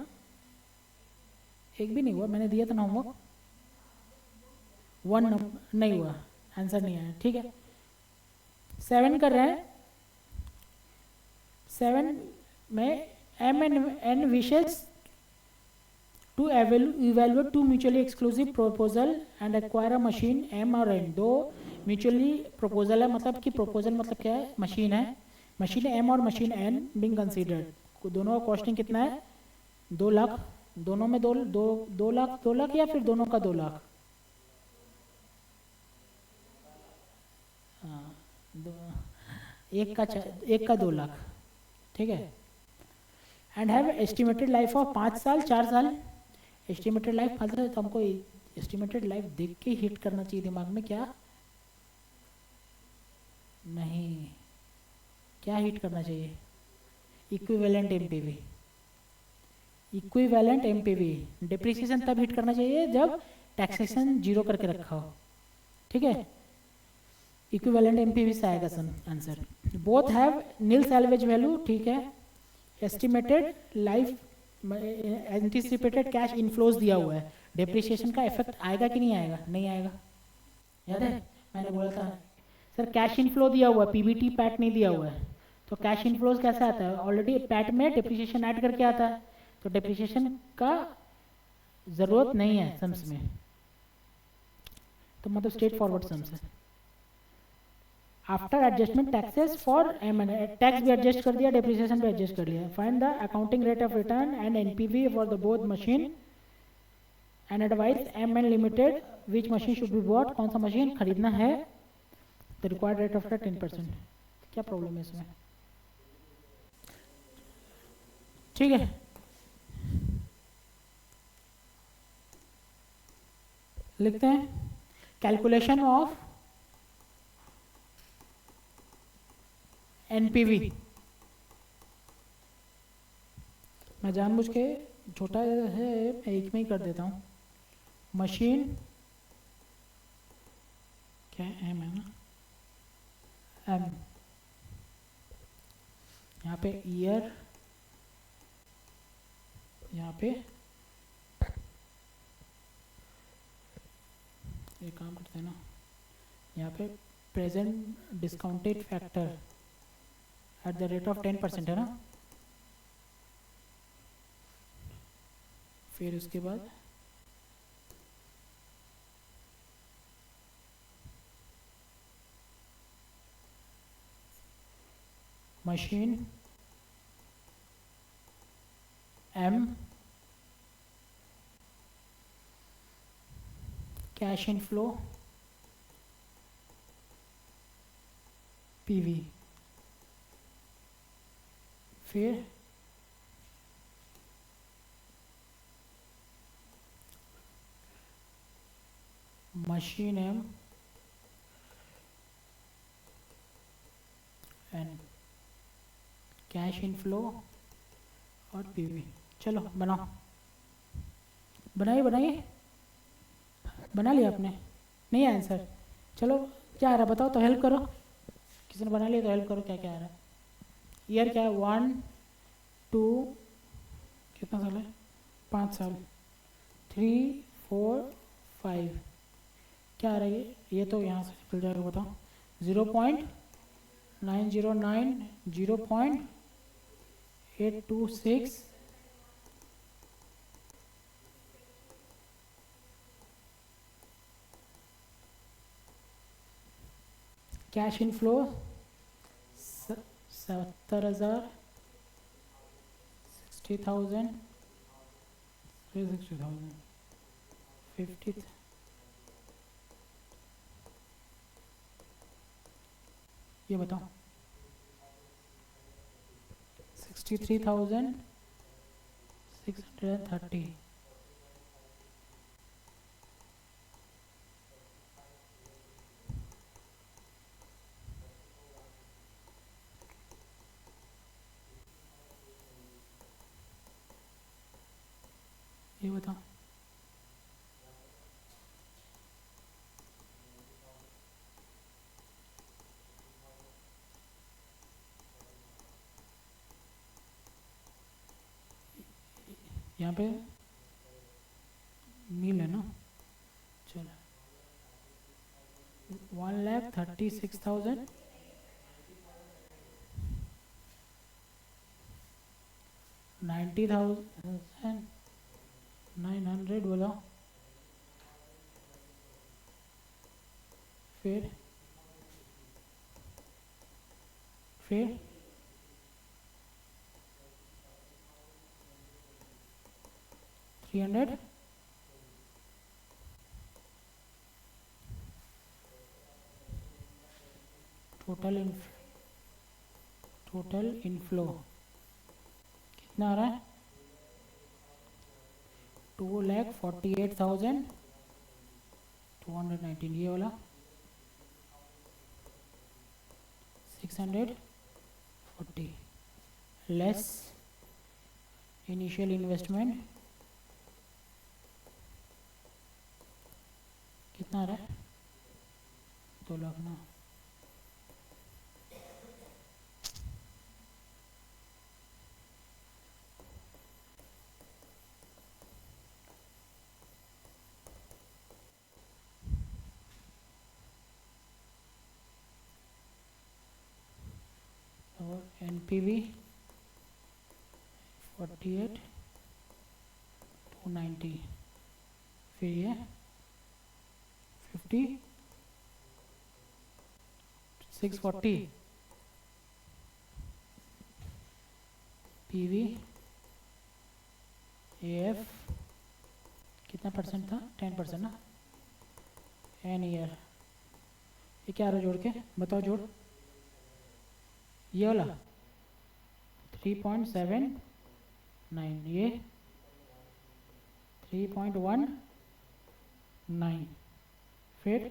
एक भी नहीं हुआ, मैंने दिया था ना होमवर्क, 1 नहीं हुआ, आंसर नहीं आया। ठीक है, 7 कर रहे हैं, 7 में M and N wishes to evaluate 2 mutually exclusive proposal and acquire a machine M और N। 2 म्यूचुअली प्रपोजल है, मतलब कि प्रपोजल मतलब क्या है? मशीन है, मशीन M और मशीन N बिंग कंसीडर्ड। दोनों का कॉस्टिंग कितना है? 2 लाख, दोनों में 2 लाख या फिर दोनों का 2 लाख? हाँ, एक का 2 लाख, ठीक है, and have estimated life of 5 साल 4 साल। एस्टिमेटेड लाइफ फालतू है, तो हमको एस्टिमेटेड लाइफ देख के हिट करना चाहिए दिमाग में, क्या नहीं, क्या हिट करना चाहिए, equivalent MPV. Equivalent MPV depreciation तब हिट करना चाहिए जब टैक्सेशन जीरो करके रखा हो, ठीक है। इक्विवेलेंट एमपीवी से आएगा सन answer. Both have nil salvage value, ठीक है। Estimated life, anticipated cash inflows दिया हुआ है, डेप्रिसिएशन का इफेक्ट आएगा कि नहीं आएगा, नहीं आएगा, याद है मैंने बोला था सर कैश इनफ्लो दिया हुआ है, पीबीटी पैट नहीं दिया हुआ है, तो कैश इनफ्लोज कैसे आता है, ऑलरेडी पैट में डेप्रिसिएशन ऐड करके आता है, तो डेप्रिसिएशन का जरूरत नहीं है सम्स में, तो मतलब स्ट्रेट फॉरवर्ड सम्स है। After adjustment taxes for tax भी एडजस्ट कर दिया, डेप्रिसिएशन भी एडजस्ट कर लिया। Find the accounting rate of return and NPV for the both machine and advice M N limited which machine should be bought, कौन सा मशीन खरीदना है, द रिक्वायर्ड रेट ऑफ 10%। क्या प्रॉब्लम है इसमें, ठीक है। लिखते हैं कैलकुलेशन ऑफ एनपीवी। मैं जानबूझ के छोटा है एक में ही कर देता हूँ। मशीन क्या एम है ना, एम, यहाँ पे ईयर, यहाँ पे ये काम करते हैं ना, यहाँ पे present discounted factor at the rate of 10% है ना, फिर उसके बाद machine M cash inflow PV, फिर machine M N cash inflow और पीवी। चलो बनाओ, बनाइए बनाइए, बना लिया आपने, नहीं है आंसर, चलो क्या आ रहा बताओ तो, हेल्प करो, किसी ने बना लिया तो हेल्प करो, क्या क्या आ रहा है। ईयर क्या है, 1 2 कितना साल है, 5 साल, 3 4 5, क्या आ रहा है ये तो यहाँ से निकल जाएगा, बताओ 0.909 0.826 कैश इनफ्लो 70,000 60,000 360,000 50, ये बताओ 63,630, ये बताओ यहाँ पे मील है ना, चलो 1,36,000 90,900 बोलो, फिर 300, टोटल इनफ्लो कितना आ रहा है 2,48,219 ये वाला 640 लेस इनिशियल इन्वेस्टमेंट कितना आ रहा है 2 लाख ना और NPV 48,290 फिर ये 50 640 PV AF कितना परसेंट था 10% ना एन ईयर ये क्या आ रहा है जोड़ के बताओ जोड़ ये वाला 3.79 ये 3.19 फिर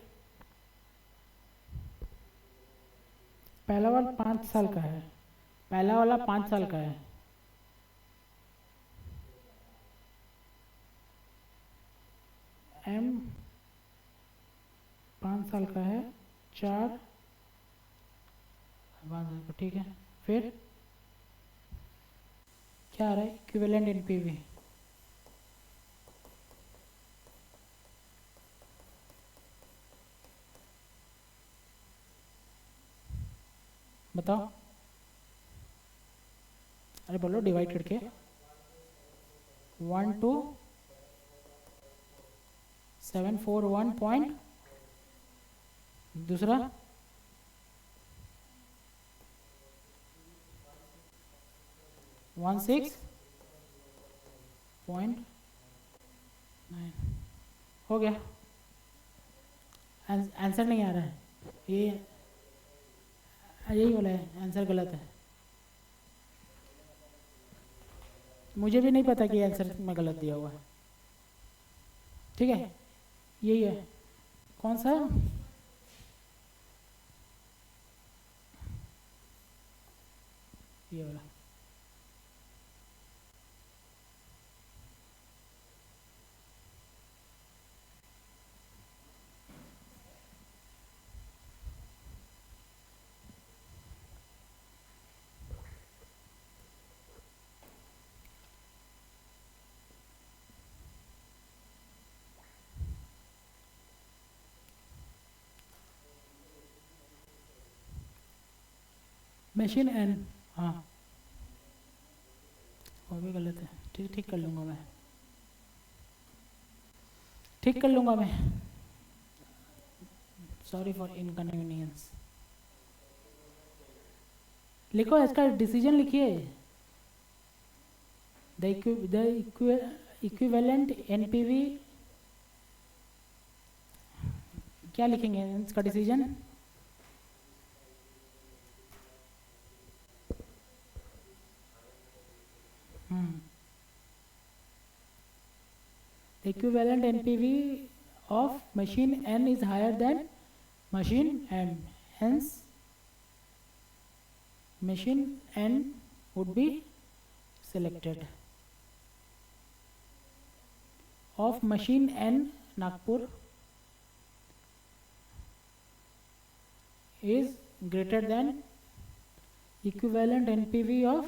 पहला वाला 5 साल का है पहला वाला 5 साल का है M 5 साल का है 4 ठीक है फिर क्या आ रहा है इक्विवेलेंट एनपीवी बताओ अरे बोलो डिवाइड करके 12741 पॉइंट दूसरा 16.9 हो गया आंसर नहीं आ रहा है ये यही बोला है आंसर गलत है मुझे भी नहीं पता कि आंसर में गलत दिया हुआ है ठीक है यही है कौन सा ये वाला मशीन एंड हाँ वो भी गलत है ठीक ठीक कर लूँगा मैं ठीक कर लूँगा मैं सॉरी फॉर इनकन्वीनियंस लिखो इसका डिसीजन लिखिए द इक्विवेलेंट एनपीवी क्या लिखेंगे इसका decision The equivalent NPV of machine N is higher than machine M. Hence, machine N would be selected. Of machine N, Nagpur is greater than equivalent NPV of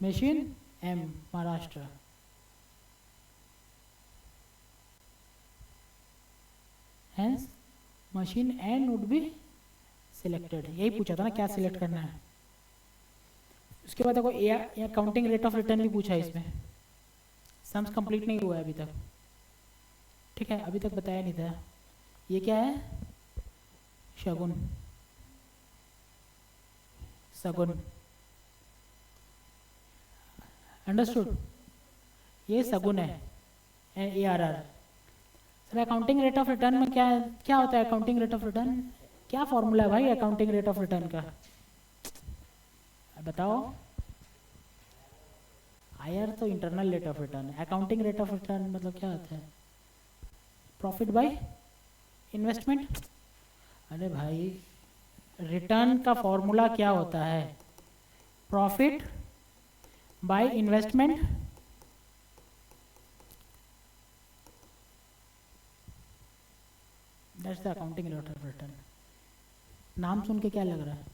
machine M, Maharashtra. Hence, machine N would be selected. यही पूछा था ना क्या सिलेक्ट करना है उसके बाद देखो ये काउंटिंग रेट ऑफ रिटर्न भी पूछा है इसमें सम्स कंप्लीट नहीं हुआ है अभी तक ठीक है अभी तक बताया नहीं था ये क्या है शगुन सगुन अंडरस्टूड ये सगुन है ARR sir accounting rate of return में क्या क्या होता है अकाउंटिंग रेट ऑफ रिटर्न क्या फॉर्मूला है भाई अकाउंटिंग रेट ऑफ रिटर्न का बताओ आईआर तो इंटरनल रेट ऑफ रिटर्न है, अकाउंटिंग रेट ऑफ रिटर्न मतलब क्या होता है? Profit by investment. अरे भाई रिटर्न का फॉर्मूला क्या होता है? Profit by investment that's the accounting rate of return. नाम सुन के क्या लग रहा है?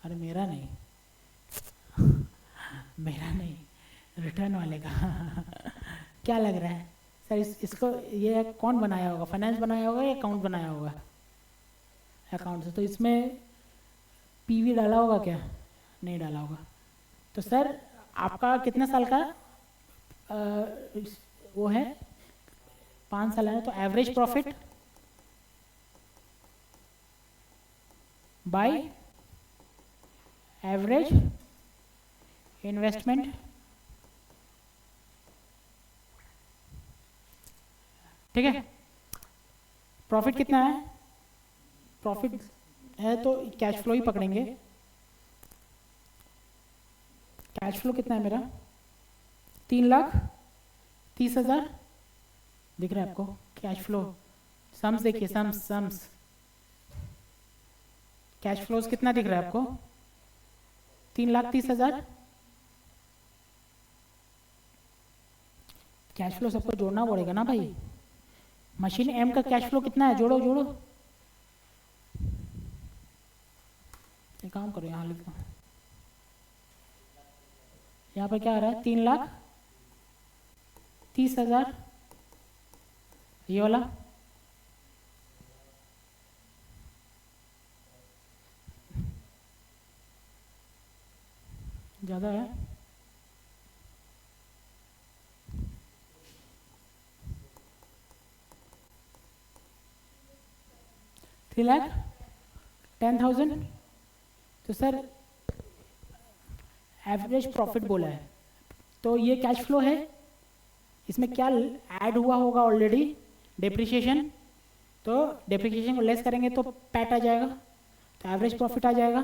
अरे मेरा नहीं मेरा नहीं, रिटर्न वाले का क्या लग रहा है सर? इसको ये कौन बनाया होगा? फाइनेंस बनाया होगा या अकाउंट बनाया होगा? अकाउंट से। तो इसमें पीवी डाला होगा क्या? नहीं डाला होगा। तो सर आपका कितने साल का वो है? 5 साल है। तो average profit by average investment, ठीक है। प्रॉफिट कितना है? प्रॉफिट है तो कैश फ्लो ही पकड़ेंगे। कैश फ्लो कितना है मेरा? 3,30,000 दिख रहा है आपको? कैश फ्लो सम्स देखिए, सम्स कैश फ्लोज कितना दिख रहा है आपको? 3,30,000। कैश फ्लो सबको जोड़ना पड़ेगा ना भाई। मशीन एम का कैश फ्लो कितना है? जोड़ो जोड़ो। एक काम करो, यहाँ लिखो। यहाँ पर क्या आ रहा है? 3,30,000। ये वाला ज़्यादा है। $3,10,000। तो सर एवरेज प्रॉफिट बोला है, तो ये कैश फ्लो है। इसमें क्या ऐड हुआ होगा ऑलरेडी? डेप्रिसिएशन। तो डेप्रिसिएशन को लेस करेंगे तो पैट आ जाएगा, तो एवरेज प्रॉफिट आ जाएगा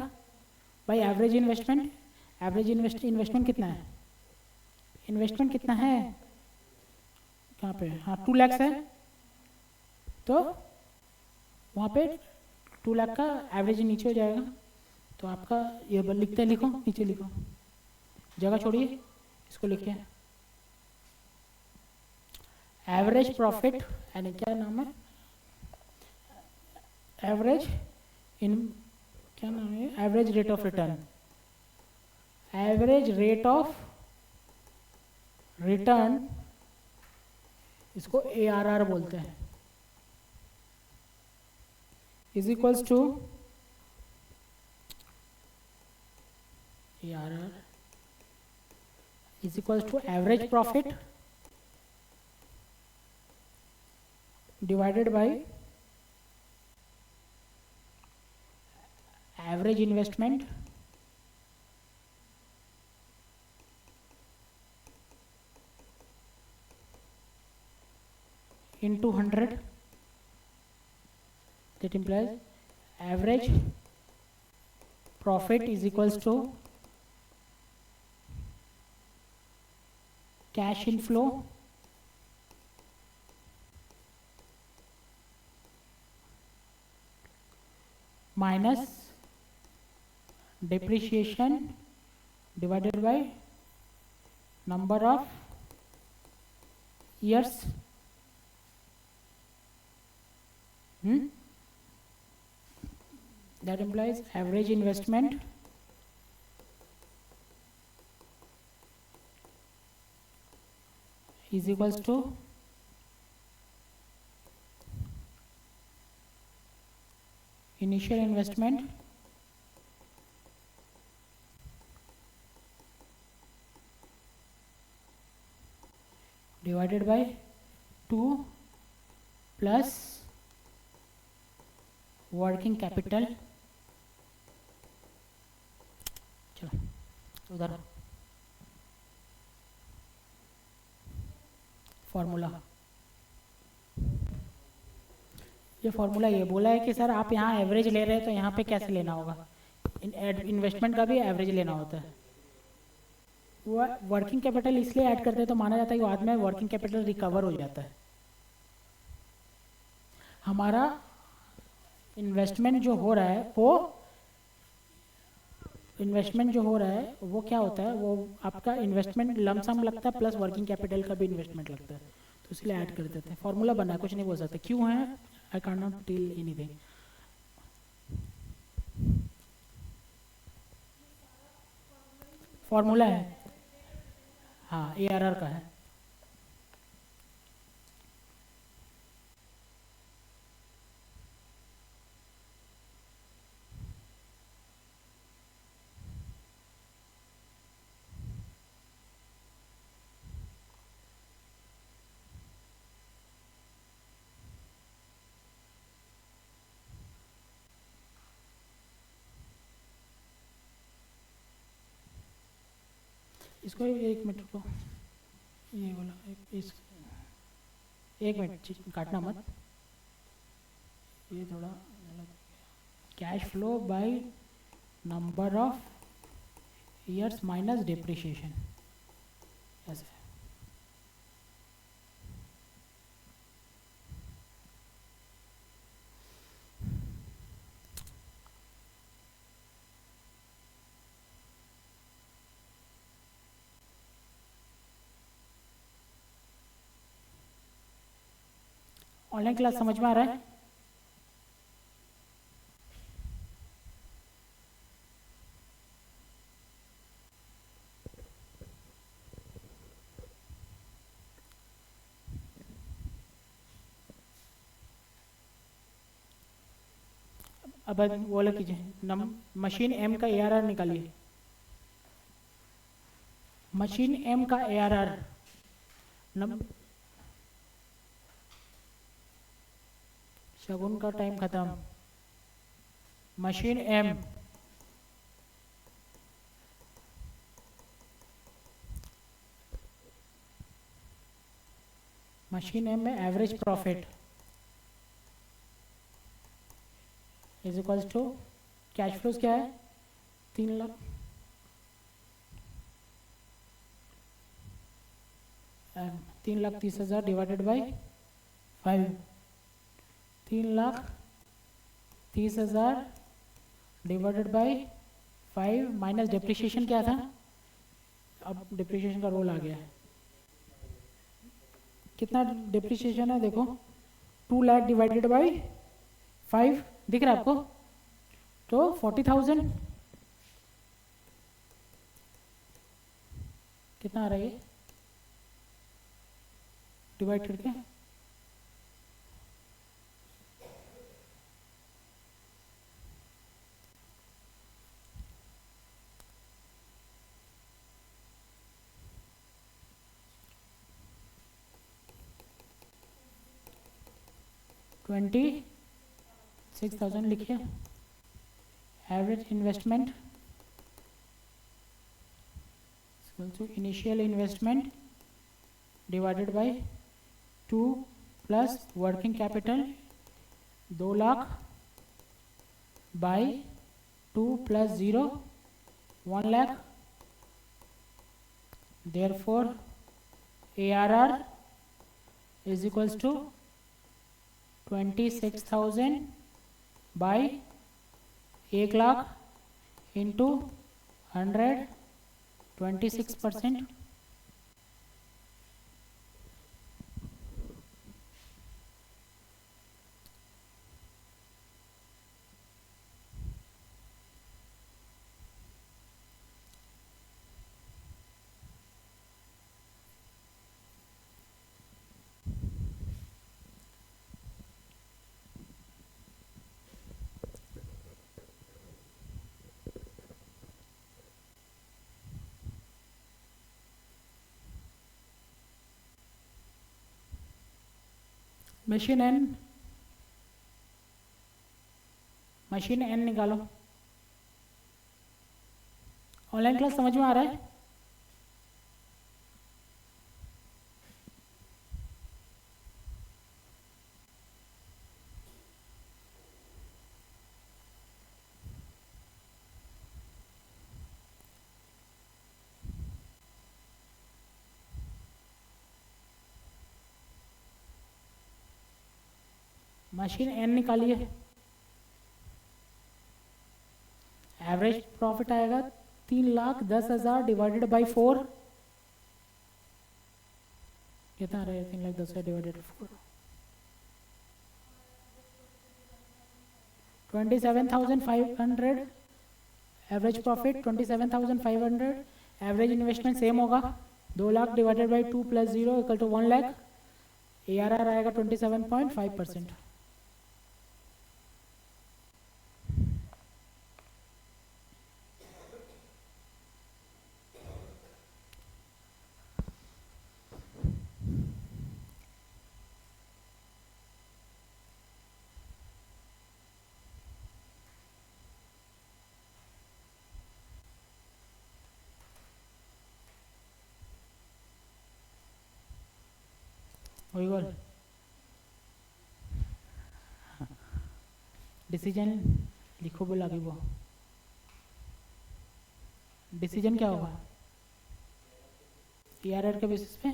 भाई। एवरेज इन्वेस्टमेंट, एवरेज इन्वेस्टमेंट कितना है? इन्वेस्टमेंट कितना है कहाँ पे? हाँ 2 लाख है। तो वहाँ पे 2 लाख का एवरेज नीचे हो जाएगा। तो आपका ये लिखते हैं, लिखो नीचे लिखो, जगह छोड़िए, इसको लिखिए। एवरेज प्रॉफिट यानी क्या नाम है? एवरेज इन क्या नाम है? Average rate of return. Average rate of return, इसको ARR बोलते हैं, is equals to ARR is equals to average profit divided by average investment into 100. That implies average profit is equals to cash inflow minus depreciation divided by number of years. That implies average investment is equals to initial investment divided by 2 plus working capital. चलो उधर फॉर्मूला, ये फॉर्मूला ये बोला है कि सर आप यहाँ एवरेज ले रहे हैं तो यहाँ पे कैसे लेना होगा? इन्वेस्टमेंट का भी एवरेज लेना होता है। वो वर्किंग कैपिटल इसलिए ऐड करते हैं तो माना जाता है कि बाद में वर्किंग कैपिटल रिकवर हो जाता है। हमारा इन्वेस्टमेंट जो हो रहा है वो क्या होता है, वो आपका इन्वेस्टमेंट लमसम लगता है प्लस वर्किंग कैपिटल का भी इन्वेस्टमेंट लगता है, तो इसलिए ऐड कर देते हैं। फॉर्मूला बना है, कुछ नहीं बोल सकते क्यों है, I can not tell anything. Formula है, हाँ ARR का है। इसको एक मिनट रुको, ये बोला एक मिनट काटना मत, ये थोड़ा cash flow by number of years minus depreciation ऐसे। ऑनलाइन क्लास समझ में आ रहा है? अब वो वाला कीजिए, मशीन M का ARR निकालिए। मशीन M का ARR शगुन का टाइम खत्म। मशीन M में average profit is equals to cash flows क्या है 3 लाख, तीन lakh 30,000 divided by 5, 3,30,000 divided by 5 minus depreciation क्या था, अब डिप्रिशिएशन का रोल आ गया है। कितना डिप्रिशिएशन है देखो, 2 लाख डिवाइडेड बाई 5 दिख रहा है आपको, तो 40,000 कितना आ रहा है ये डिवाइड करके, $26,000 लिखिए। Average investment initial investment divided by 2 plus working capital 2 lakh by 2 plus 0 1 lakh, therefore ARR is equals to 26,000 by 1 lakh into 100 26%। Machine N निकालो। ऑनलाइन क्लास समझ में आ रहा है? मशीन एन निकालिए, एवरेज प्रॉफिट आएगा 3,10,000 डिवाइडेड बाई 4, कितना रहेगा 3,10,000 divided 4, 27,500 average profit 27,500, average investment same होगा 2 lakh divided by 2 plus 0 equal to 1 lakh, ARR आएगा 27.5%। वही बोल, डिसीजन लिखो, बोला कि वो डिसीजन क्या होगा ARR के बेसिस पे,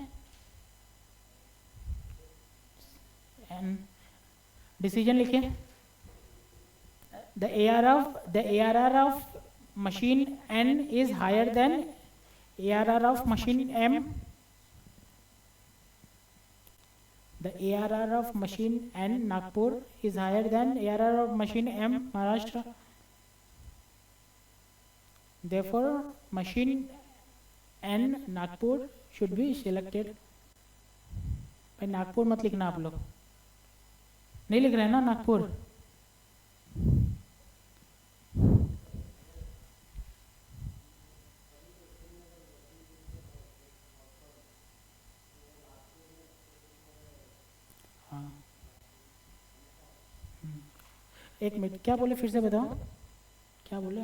डिसीजन लिखिए, the ARR of machine N is higher than ARR of machine M. The ARR of machine N Nagpur is higher than ARR of machine M Maharashtra. Therefore, machine N Nagpur should be selected. भाई नागपुर मत लिखना आप लोग, नहीं लिख रहे हैं ना नागपुर। एक मिनट, क्या बोले फिर से बताओ, क्या बोले?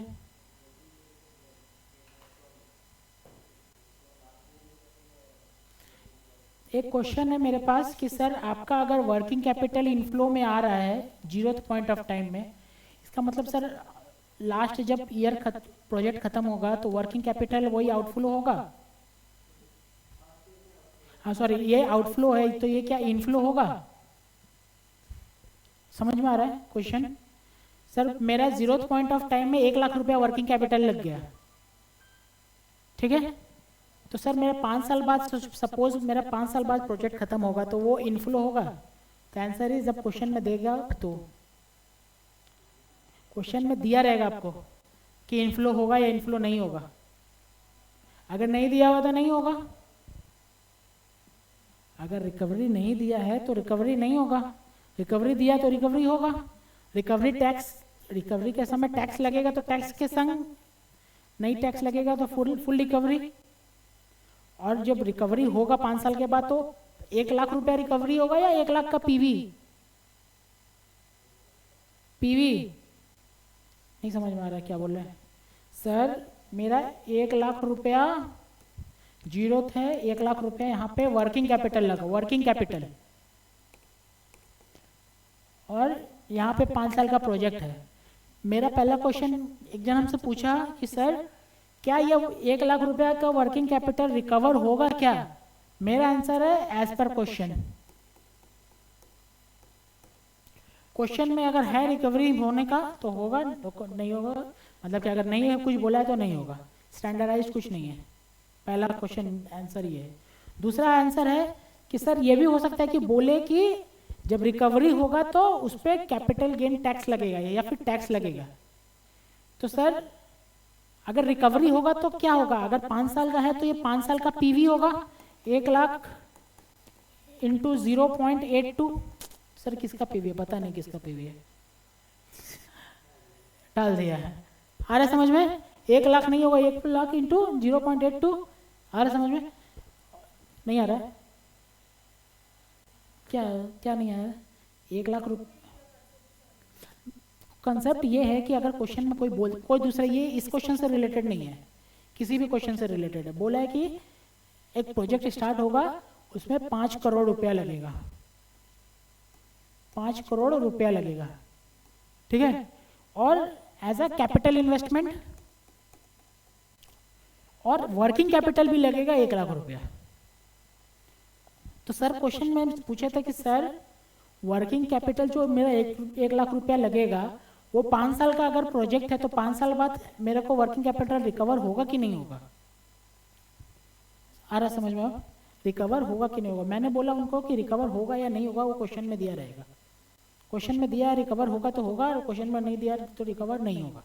एक क्वेश्चन है मेरे पास कि सर आपका अगर वर्किंग कैपिटल इनफ्लो में आ रहा है 0th पॉइंट ऑफ टाइम में, इसका मतलब सर लास्ट जब ईयर प्रोजेक्ट खत्म होगा तो वर्किंग कैपिटल वही आउटफ्लो होगा? हाँ सॉरी, ये आउटफ्लो है तो ये क्या इनफ्लो होगा? समझ में आ रहा है क्वेश्चन? सर मेरा 0th पॉइंट ऑफ टाइम में 1 लाख रुपया वर्किंग कैपिटल लग गया, ठीक है, तो सर मेरा 5 साल बाद, सपोज मेरा 5 साल बाद प्रोजेक्ट खत्म होगा तो वो इनफ्लो होगा? तो आंसर इज, जब क्वेश्चन में देगा तो क्वेश्चन में दिया रहेगा आपको कि इनफ्लो होगा या इनफ्लो नहीं होगा, अगर नहीं दिया हुआ तो नहीं होगा, अगर रिकवरी नहीं दिया है तो रिकवरी नहीं होगा, रिकवरी दिया तो रिकवरी होगा। रिकवरी टैक्स, रिकवरी के समय टैक्स लगेगा तो टैक्स के संग नहीं टैक्स लगेगा तो फुल रिकवरी। और जब रिकवरी होगा 5 साल के बाद तो 1 लाख रुपया रिकवरी होगा या 1 लाख का पीवी? पीवी नहीं समझ में आ रहा क्या बोल रहे हैं सर? मेरा 1 लाख रुपया 0th है, 1 लाख रुपया यहाँ पे वर्किंग कैपिटल लगा, वर्किंग कैपिटल, और यहाँ पे 5 साल का प्रोजेक्ट है। मेरा पहला क्वेश्चन एक जन हमसे पूछा कि सर क्या ये 1 लाख रुपया का वर्किंग कैपिटल रिकवर होगा क्या? मेरा आंसर है एज पर क्वेश्चन। क्वेश्चन में अगर है रिकवरी होने का तो होगा, नहीं होगा मतलब कि अगर नहीं है कुछ बोला है तो नहीं होगा, स्टैंडर्डाइज कुछ नहीं है। पहला क्वेश्चन आंसर ये है। दूसरा आंसर है कि सर ये भी हो सकता है कि बोले कि जब रिकवरी होगा तो उस पर कैपिटल गेन टैक्स लगेगा या फिर टैक्स लगेगा। तो सर अगर रिकवरी होगा तो क्या होगा? अगर 5 साल का है तो ये 5 साल का पीवी होगा, 1 लाख इंटू 0.82। सर किसका पीवी है? पता नहीं किसका पीवी है, डाल दिया है। आ रहा समझ में? 1 लाख नहीं होगा, 1 लाख इंटू 0.82। आ रहा समझ में? नहीं आ रहा है क्या? क्या नहीं आ रहा है? 1 लाख रुपये कंसेप्ट ये है कि अगर क्वेश्चन में कोई दूसरा, ये इस क्वेश्चन से रिलेटेड नहीं है, किसी भी क्वेश्चन से रिलेटेड है। बोला है कि एक प्रोजेक्ट स्टार्ट होगा, उसमें 5 करोड़ रुपया लगेगा, 5 करोड़ रुपया लगेगा, ठीक है, और एज अ कैपिटल इन्वेस्टमेंट, और वर्किंग कैपिटल भी लगेगा 1 लाख रुपया। तो सर क्वेश्चन में पूछा था कि सर वर्किंग कैपिटल जो मेरा 1 लाख रुपया लगेगा, वो 5 साल का अगर प्रोजेक्ट है तो 5 साल बाद मेरे को वर्किंग कैपिटल रिकवर होगा कि नहीं होगा? आ रहा समझ में? आप रिकवर होगा कि नहीं होगा? मैंने बोला उनको कि रिकवर होगा या नहीं होगा वो क्वेश्चन में दिया रहेगा। क्वेश्चन में दिया रिकवर होगा तो होगा, और क्वेश्चन में नहीं दिया तो रिकवर नहीं होगा।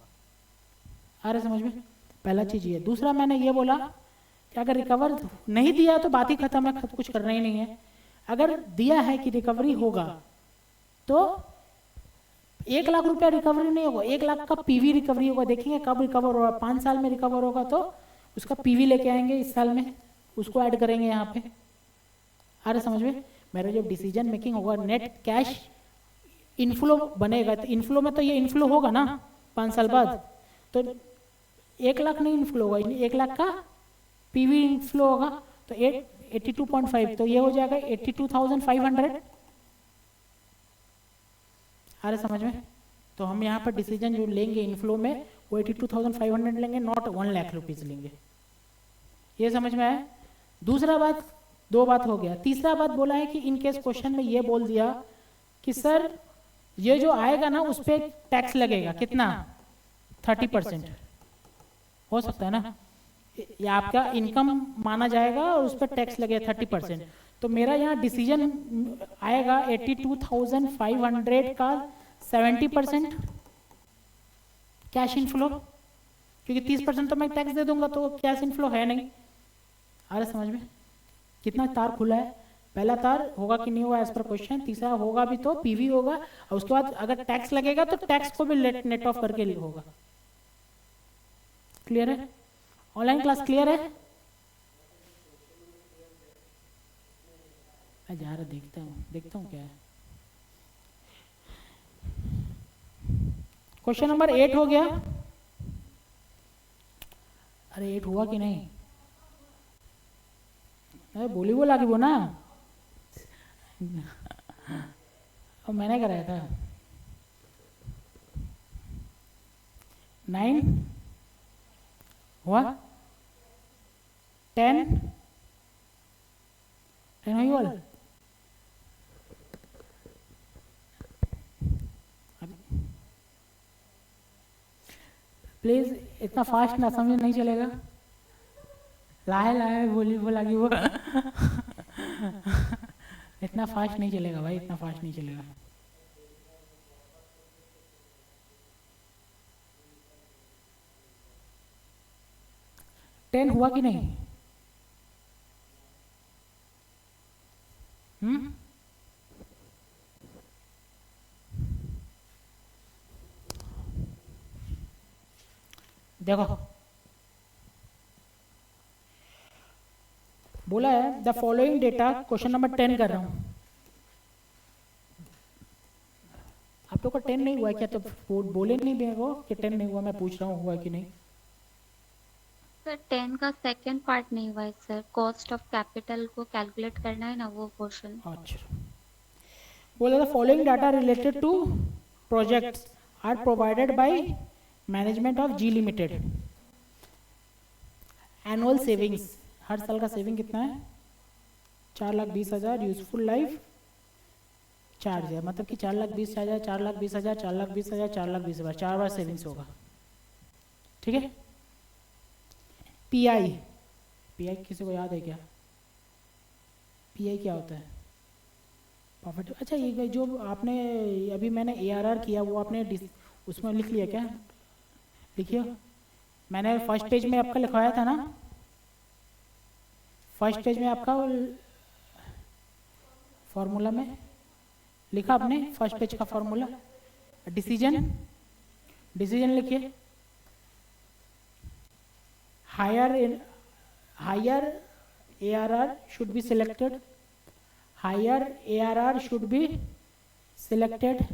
आ रहा समझ में? पहला चीज ये। दूसरा मैंने ये बोला कि अगर रिकवर नहीं दिया तो बात ही खत्म है, कुछ करना ही नहीं है। अगर दिया है कि रिकवरी होगा तो 1 लाख रुपया रिकवरी नहीं होगा, 1 लाख का पीवी रिकवरी होगा। देखेंगे कब रिकवर होगा। 5 साल में रिकवर होगा तो उसका पीवी लेके आएंगे, इस साल में उसको ऐड करेंगे यहाँ पे। आ रहा समझ में? मेरा जो डिसीजन मेकिंग होगा, नेट कैश इनफ्लो बनेगा, तो इनफ्लो में तो ये इनफ्लो होगा ना 5 साल बाद, तो 1 लाख नहीं इनफ्लो होगा, 1 लाख का पीवी इनफ्लो होगा, तो 82.5, तो ये हो जाएगा 82,500। आ रहा समझ में? तो हम यहाँ पर डिसीजन जो लेंगे इनफ्लो में वो 82,500 लेंगे, नॉट 1 लाख रुपीज लेंगे। ये समझ में आया? दूसरा बात, 2 बात हो गया। तीसरा बात बोला है कि इन केस क्वेश्चन में ये बोल दिया कि सर ये जो आएगा ना उस पर टैक्स लगेगा, कितना? 30%। हो सकता है ना, या आपका इनकम माना जाएगा और उस पर टैक्स लगेगा 30%। तो मेरा यहाँ डिसीजन आएगा 82,500 का 70% कैश इनफ्लो, क्योंकि 30% तो मैं टैक्स दे दूंगा तो कैश इनफ्लो है नहीं। आ रहा समझ में? कितना तार खुला है? पहला तार होगा कि नहीं होगा एज पर क्वेश्चन, तीसरा होगा भी तो पीवी होगा, और उसके बाद अगर टैक्स लगेगा तो टैक्स को भी नेट ऑफ करके होगा। क्लियर है? ऑनलाइन क्लास क्लियर है? मैं जा रहा देखता हूँ क्या है। क्वेश्चन नंबर 8 हो गया। अरे 8 हुआ कि नहीं? अरे बोली बोला कि वो ना और मैंने कराया था। 9 हुआ? 10 हुई बोल? प्लीज इतना फास्ट ना समझ नहीं चलेगा। लाए लाए बोली बोला कि वो इतना फास्ट नहीं चलेगा भाई, इतना फास्ट नहीं चलेगा। टेन हुआ कि नहीं? देखो बोला है the following data, question number 10 कर रहा हूं। आप लोग का 10 नहीं हुआ क्या? तो बोले नहीं मेरे को कि 10 नहीं हुआ। मैं पूछ रहा हूँ हुआ कि नहीं। सर 10 का सेकंड पार्ट नहीं हुआ है सर, कॉस्ट ऑफ कैपिटल को कैलकुलेट करना है ना वो पोर्शन। अच्छा, बोला the following data related to projects are provided by management of G limited. Annual savings, हर साल का सेविंग कितना है? 4,20,000। यूजफुल लाइफ चार्ज है, मतलब कि 4,20,000, 4,20,000, 4,20,000, 4,20,000, 4 बार सेविंग्स होगा। ठीक है। पीआई, पीआई किसी को याद है क्या? पीआई क्या होता है? प्रॉफिट। अच्छा, ये जो आपने अभी मैंने एआरआर किया वो आपने उसमें लिख लिया क्या? लिखिए, मैंने फर्स्ट पेज में आपका लिखवाया था ना, फर्स्ट पेज में आपका फॉर्मूला में लिखा आपने, फर्स्ट पेज का फॉर्मूला। डिसीजन, डिसीजन लिखिए। Higher ARR should be selected, higher ARR should be selected,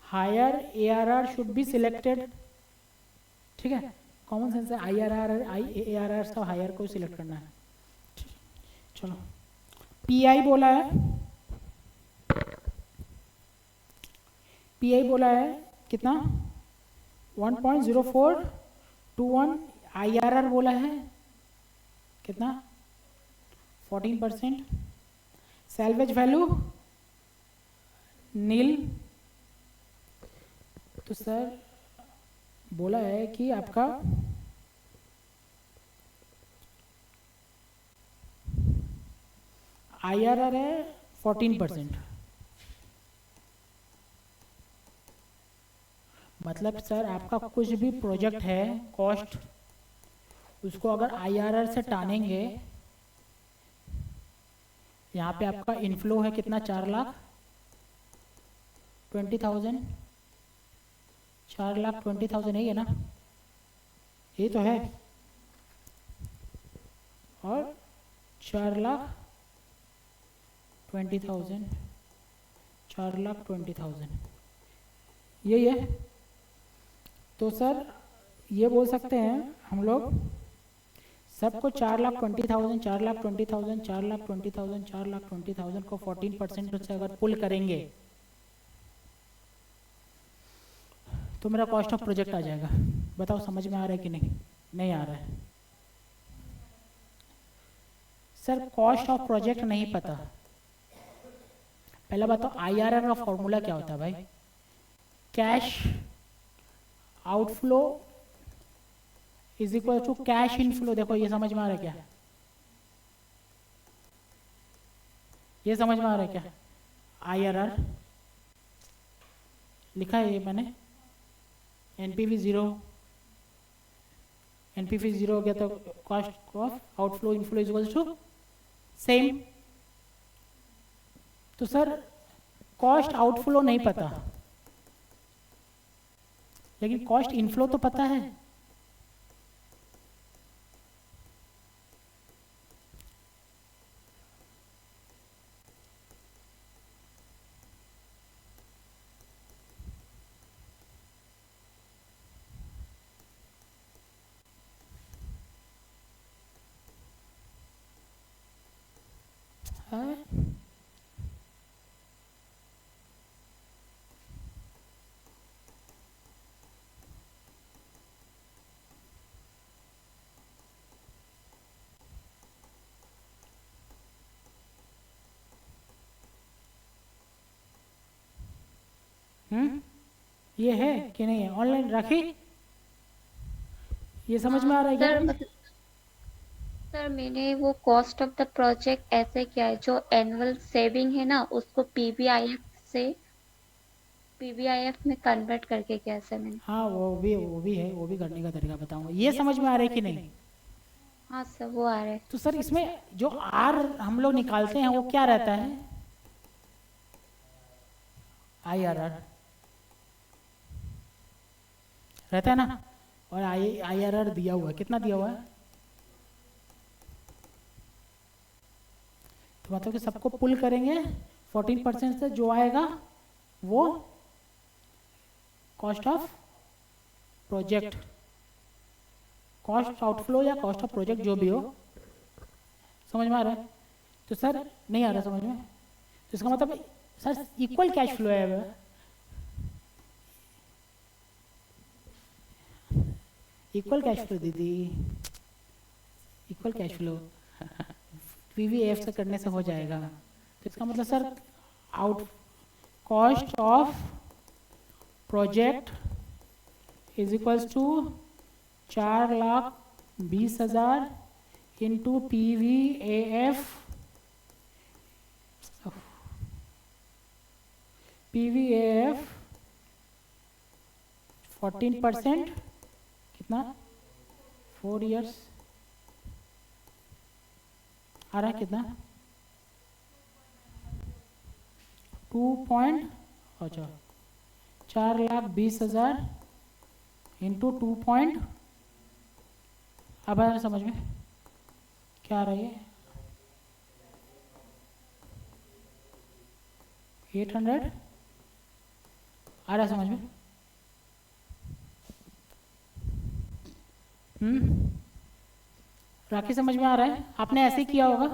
higher ARR should be selected। ठीक है, कॉमन सेंस है। ARR सब हायर को सिलेक्ट करना है। चलो, PI बोला है, PI बोला है कितना? 1.0421। IRR बोला है कितना? 14%। सैल्वेज वैल्यू नील। तो सर बोला है कि आपका IRR है 14%। मतलब सर आपका कुछ भी प्रोजेक्ट है कॉस्ट, उसको अगर IRR से टानेंगे, यहाँ पे आपका इनफ्लो है कितना, 4,20,000, 4,20,000 ही है ना, ये तो है, और 4,20,000, 4,20,000 यही है। तो सर ये बोल सकते हैं हम लोग सबको 4,20,000, 4,20,000, 4,20,000, 4,20,000 को 14% से अगर पुल करेंगे तो मेरा कॉस्ट ऑफ प्रोजेक्ट आ जाएगा। बताओ समझ में आ रहा है कि नहीं? नहीं आ रहा है सर, कॉस्ट ऑफ प्रोजेक्ट नहीं पता। पहला बताओ IRR का फॉर्मूला क्या होता है भाई? Cash outflow is equal to cash inflow. देखो ये समझ में आ रहा है क्या? ये समझ में आ रहा है क्या? IRR लिखा है ये मैंने, NPV 0, NPV 0 हो गया तो cost of outflow inflow is equal to same. तो सर कॉस्ट आउटफ्लो नहीं पता, लेकिन कॉस्ट इनफ्लो तो पता है। हाँ? ये है कि नहीं है? ऑनलाइन रखी? ये समझ में आ रहा है क्या? सर मैंने वो कॉस्ट ऑफ द प्रोजेक्ट ऐसे किया है, जो एनुअल सेविंग है ना उसको पीवीआईएफ में कन्वर्ट करके किया सर मैंने। हाँ वो भी है, वो भी करने का तरीका बताऊंगा। ये समझ में आ रहा है कि नहीं? हाँ सर वो आ रहा है। तो सर इसमें जो आर हम लोग निकालते हैं वो क्या रहता है? IRR रहता है ना, और IRR दिया हुआ है, कितना दिया हुआ है? तो मतलब कि सबको पुल करेंगे 14% से, जो आएगा वो cost of project, cost outflow या कॉस्ट ऑफ प्रोजेक्ट जो भी हो। समझ में आ रहा है? तो सर नहीं आ रहा समझ में? तो इसका मतलब सर इक्वल कैश फ्लो है, इक्वल कैश फ्लो दीदी, इक्वल कैश फ्लो PVAF से करने से हो जाएगा। तो इसका मतलब sir out cost of project is equals to 4,20,000 into PVAF। PVAF 14%, कितना? 4 years आ रहा है कितना? अच्छा 4,20,000 इंटू 2 पॉइंट, अब आ रहा है समझ में क्या आ रहा है? 800 आ रहा है समझ में? राखी समझ में आ रहा है? आपने ऐसे ही किया होगा।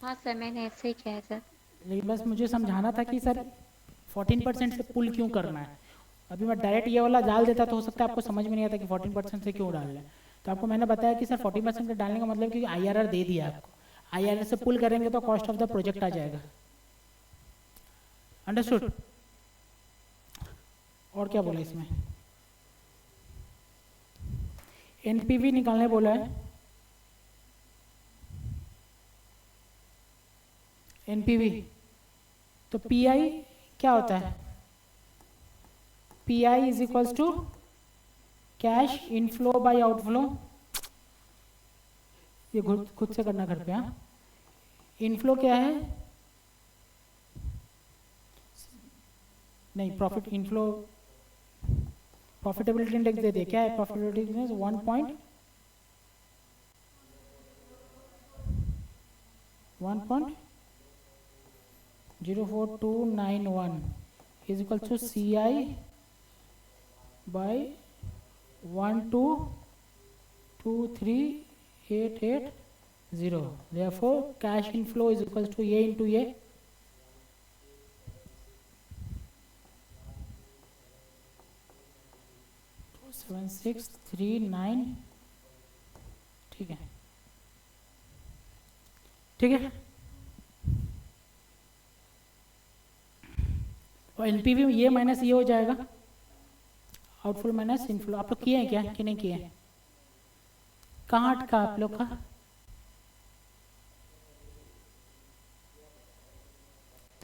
हाँ सर मैंने ऐसे ही किया है सर। लेकिन बस मुझे समझाना था कि सर 14% से पुल क्यों करना है। अभी मैं डायरेक्ट ये वाला डाल देता तो हो सकता है आपको समझ में नहीं आता कि 14% से क्यों डालना है। तो आपको मैंने बताया कि सर 14% से डालने का मतलब कि IRR दे दिया आपको, IRR से पुल करेंगे तो कॉस्ट ऑफ द प्रोजेक्ट आ जाएगा। अंडरस्टूड? और क्या बोला इसमें? एनपीवी निकालने बोला है। एनपीवी तो पीआई क्या होता है? PI is equals to cash inflow by outflow. ये खुद से करना घर पे। हाँ, इनफ्लो क्या है? नहीं, प्रॉफिट इनफ्लो, प्रॉफिटेबिलिटी इंडेक्स दे दे। क्या है profitability index? 1.04291 is equal to CI by 1223880. Therefore, cash inflow is equal to A into A. तो 7639। ठीक है, ठीक है। और एनपीवी में ये माइनस ये हो जाएगा, आउटफ्लो माइनस इनफ्लो। आप लोग किए हैं क्या कि नहीं किए हैं? कहाँ अटका आप लोग का?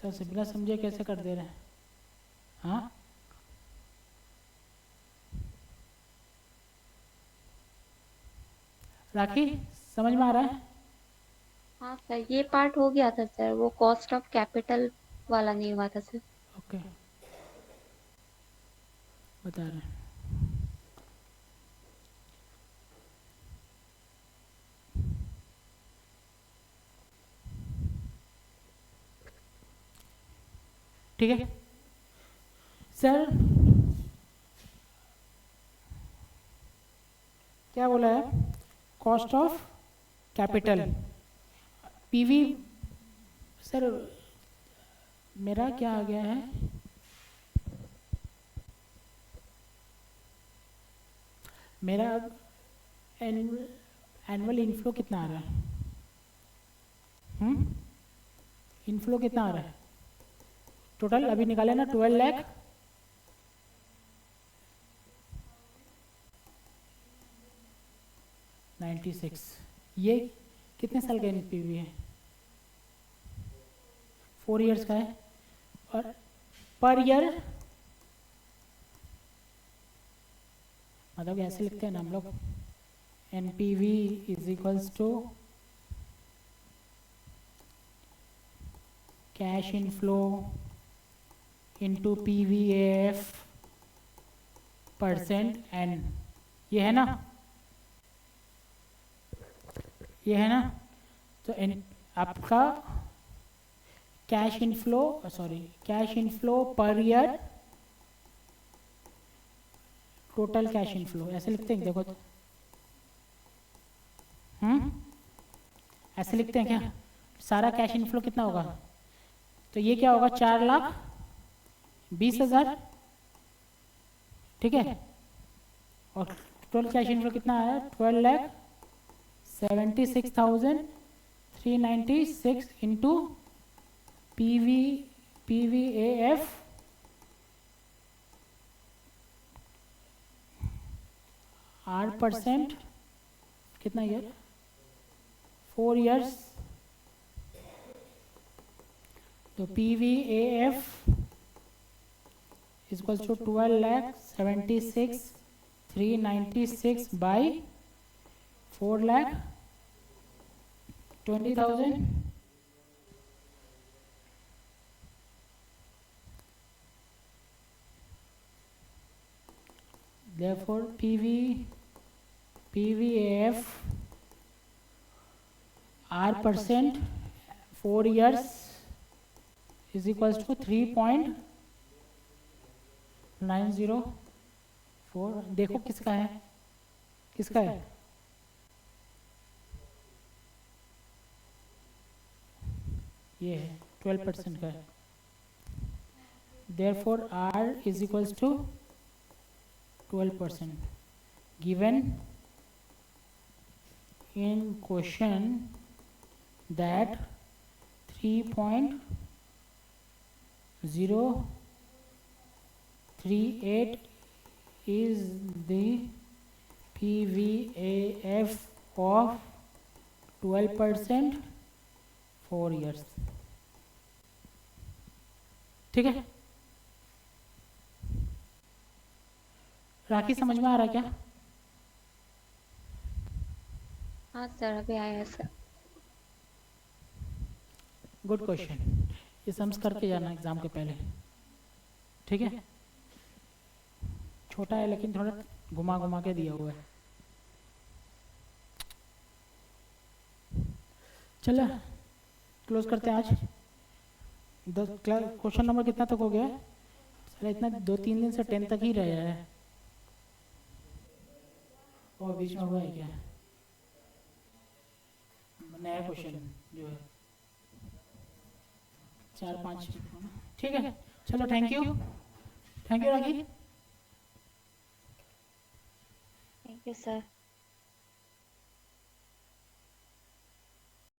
तो बिना समझे कैसे कर दे रहे हैं? हाँ, राखी समझ में आ रहा है? हाँ सर, ये पार्ट हो गया था सर, वो कॉस्ट ऑफ कैपिटल वाला नहीं हुआ था सर। ओके, बता रहे हैं। ठीक है सर, क्या बोला है? Cost of capital PV. Sir मेरा क्या आ गया है? मेरा एनुअल इनफ्लो कितना आ रहा है? इनफ्लो कितना आ रहा है टोटल? अभी निकाले ना 12 लाख। ये कितने साल का एनपीवी है? 4 इयर्स का है। और पर ईयर मतलब ऐसे लिखते हैं ना हम लोग, NPV is equals to cash inflow into PVF percent N. ये है ना, ये है ना? तो आपका कैश इनफ्लो, sorry, cash inflow per year, total cash inflow ऐसे लिखते हैं, देखो तो। ऐसे लिखते हैं क्या? सारा कैश इनफ्लो कितना होगा? तो ये क्या होगा? 4,20,000। ठीक है, और टोटल कैश इनफ्लो कितना आया? 12,76,396 इंटू पीवीएफ आर परसेंट, कितना ईयर? 4 इयर्स। तो PVF is equal to 12,76,396 by 4,20,000। Therefore, PVAF R percent 4 years is equals to 3.904। देखो किसका है, किसका है? ये है 12% का है। Therefore, R is equals to 12%. Given in question that 3.904 038 is the PVAF of 12% 4 years. ठीक है, राखी समझ में आ रहा है क्या? हाँ सर, अभी आया सर। गुड क्वेश्चन, ये सम्स करके जाना एग्जाम के पहले, ठीक है? छोटा है लेकिन थोड़ा घुमा घुमा के दिया हुआ है। चलो क्लोज करते हैं आज। क्वेश्चन नंबर कितना तक हो गया है? चलो इतना 2-3 दिन से 10 तक ही रहा है, और बीच में हुआ है क्या नया क्वेश्चन जो है 4-5, ठीक है? चलो thank you rakhi. Thank you sir.